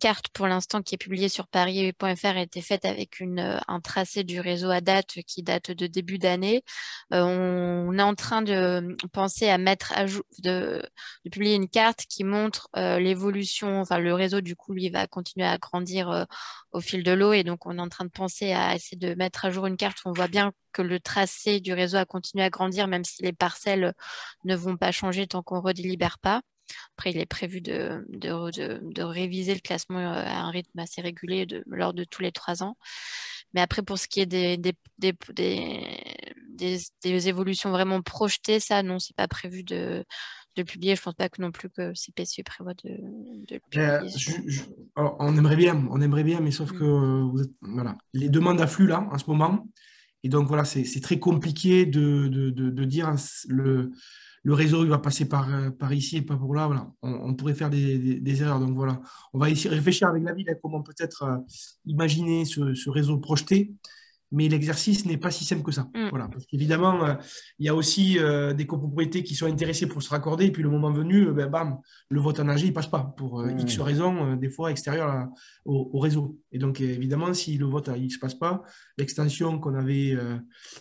carte pour l'instant qui est publiée sur paris.fr a été faite avec un tracé du réseau à date qui date de début d'année. On est en train de penser à mettre à jour, de publier une carte qui montre l'évolution. Enfin, le réseau, du coup, lui, va continuer à grandir au fil de l'eau. Et donc, on est en train de penser à essayer de mettre à jour une carte où on voit bien que le tracé du réseau a continué à grandir, même si les parcelles ne vont pas changer tant qu'on ne redélibère pas. Après, il est prévu de réviser le classement à un rythme assez régulier lors de tous les 3 ans. Mais après, pour ce qui est des évolutions vraiment projetées, ça, non, c'est pas prévu de publier. Je pense pas que non plus que CPCE prévoit de le publier. Alors, on aimerait bien, mais sauf que voilà, les demandes affluent là en ce moment. Et donc voilà, c'est très compliqué de dire le réseau il va passer par ici et pas pour là. Voilà. On pourrait faire des erreurs. Donc voilà, on va essayer de réfléchir avec la ville à comment peut-être imaginer ce réseau projeté. Mais l'exercice n'est pas si simple que ça. Mm. Voilà. Parce qu'évidemment, il y a aussi des copropriétés qui sont intéressées pour se raccorder. Et puis le moment venu, ben, bam, le vote en AG, il ne passe pas pour X raisons, des fois extérieures au réseau. Et donc, évidemment, si le vote ne se passe pas, l'extension qu'on avait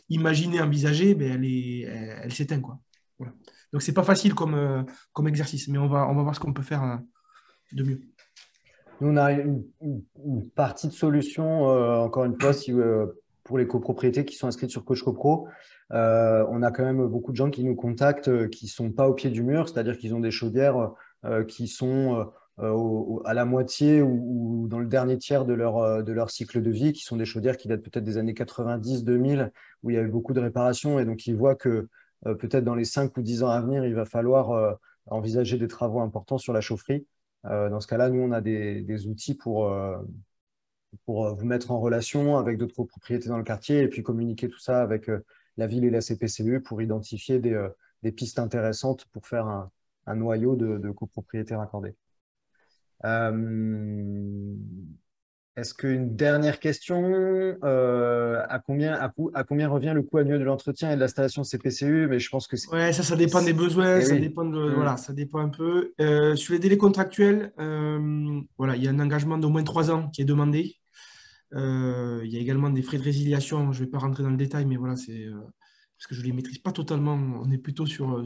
imaginée, envisagée, ben, elle s'éteint, quoi. Voilà. Donc, ce n'est pas facile comme exercice, mais on va voir ce qu'on peut faire de mieux. Nous, on a une partie de solution, encore une fois, pour les copropriétés qui sont inscrites sur Coach CoPro. On a quand même beaucoup de gens qui nous contactent qui ne sont pas au pied du mur, c'est-à-dire qu'ils ont des chaudières qui sont à la moitié ou dans le dernier tiers de leur cycle de vie, qui sont des chaudières qui datent peut-être des années 90-2000, où il y a eu beaucoup de réparations, et donc ils voient que peut-être dans les 5 ou 10 ans à venir, il va falloir envisager des travaux importants sur la chaufferie. Dans ce cas-là, nous, on a des outils pour vous mettre en relation avec d'autres copropriétés dans le quartier et puis communiquer tout ça avec la ville et la CPCE pour identifier des pistes intéressantes pour faire un noyau de copropriétés raccordées. Est-ce qu'une dernière question, à combien revient le coût annuel de l'entretien et de l'installation CPCU? Mais je pense que Ouais, ça dépend des besoins, Eh ça oui. dépend voilà, ça dépend un peu. Sur les délais contractuels, voilà, il y a un engagement d'au moins 3 ans qui est demandé. Il y a également des frais de résiliation. Je ne vais pas rentrer dans le détail, mais voilà, c'est parce que je ne les maîtrise pas totalement. On est plutôt sur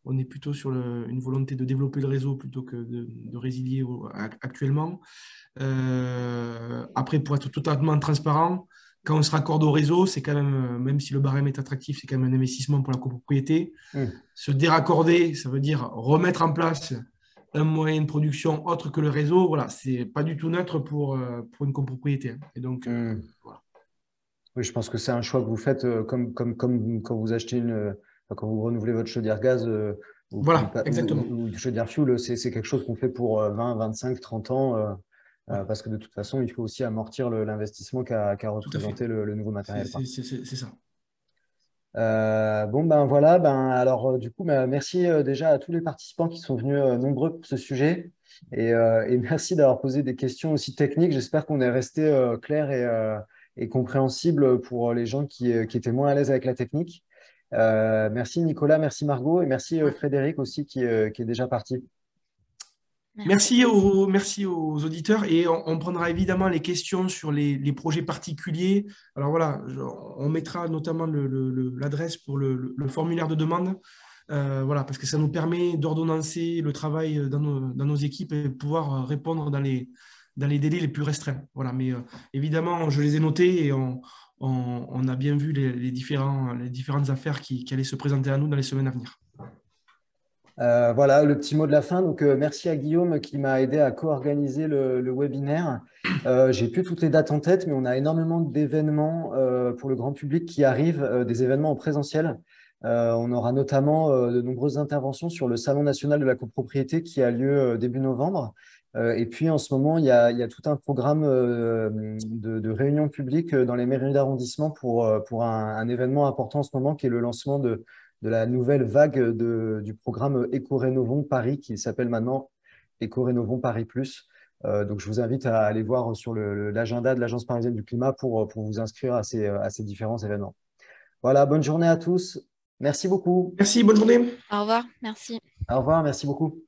une volonté de développer le réseau plutôt que de résilier actuellement. Après, pour être totalement transparent, quand on se raccorde au réseau, c'est quand même si le barème est attractif, c'est quand même un investissement pour la copropriété. Se déraccorder, ça veut dire remettre en place un moyen de production autre que le réseau. Voilà, c'est pas du tout neutre pour une copropriété. Et donc, voilà. Oui, je pense que c'est un choix que vous faites comme quand vous achetez quand vous renouvelez votre chaudière gaz Voilà, exactement. ou une chaudière fuel, c'est quelque chose qu'on fait pour 20, 25, 30 ans. Parce que de toute façon, il faut aussi amortir l'investissement qu'a Tout à fait. représenté le nouveau matériel. C'est ça. Bon, ben voilà, alors du coup, merci déjà à tous les participants qui sont venus nombreux pour ce sujet et merci d'avoir posé des questions aussi techniques. J'espère qu'on est resté clair et compréhensible pour les gens qui étaient moins à l'aise avec la technique. Merci Nicolas, merci Margot et merci Frédéric aussi qui est déjà parti. Merci aux auditeurs et on prendra évidemment les questions sur les projets particuliers. Alors voilà, on mettra notamment l'adresse pour le formulaire de demande, voilà, parce que ça nous permet d'ordonnancer le travail dans nos équipes et pouvoir répondre dans les délais les plus restreints. Voilà, mais évidemment, je les ai notés et on a bien vu les différentes affaires qui allaient se présenter à nous dans les semaines à venir. Voilà le petit mot de la fin. Donc, merci à Guillaume qui m'a aidé à co-organiser le webinaire. J'ai plus toutes les dates en tête, mais on a énormément d'événements pour le grand public qui arrivent, des événements en présentiel. On aura notamment de nombreuses interventions sur le Salon national de la copropriété qui a lieu début novembre. Et puis, en ce moment, il y a tout un programme de réunions publiques dans les mairies d'arrondissement pour un événement important en ce moment qui est le lancement de la nouvelle vague du programme Éco-Rénovons Paris qui s'appelle maintenant Éco-Rénovons Paris Plus. Donc, je vous invite à aller voir sur l'agenda de l'Agence parisienne du climat pour vous inscrire à ces différents événements. Voilà, bonne journée à tous. Merci beaucoup. Merci, bonne journée. Au revoir, merci. Au revoir, merci beaucoup.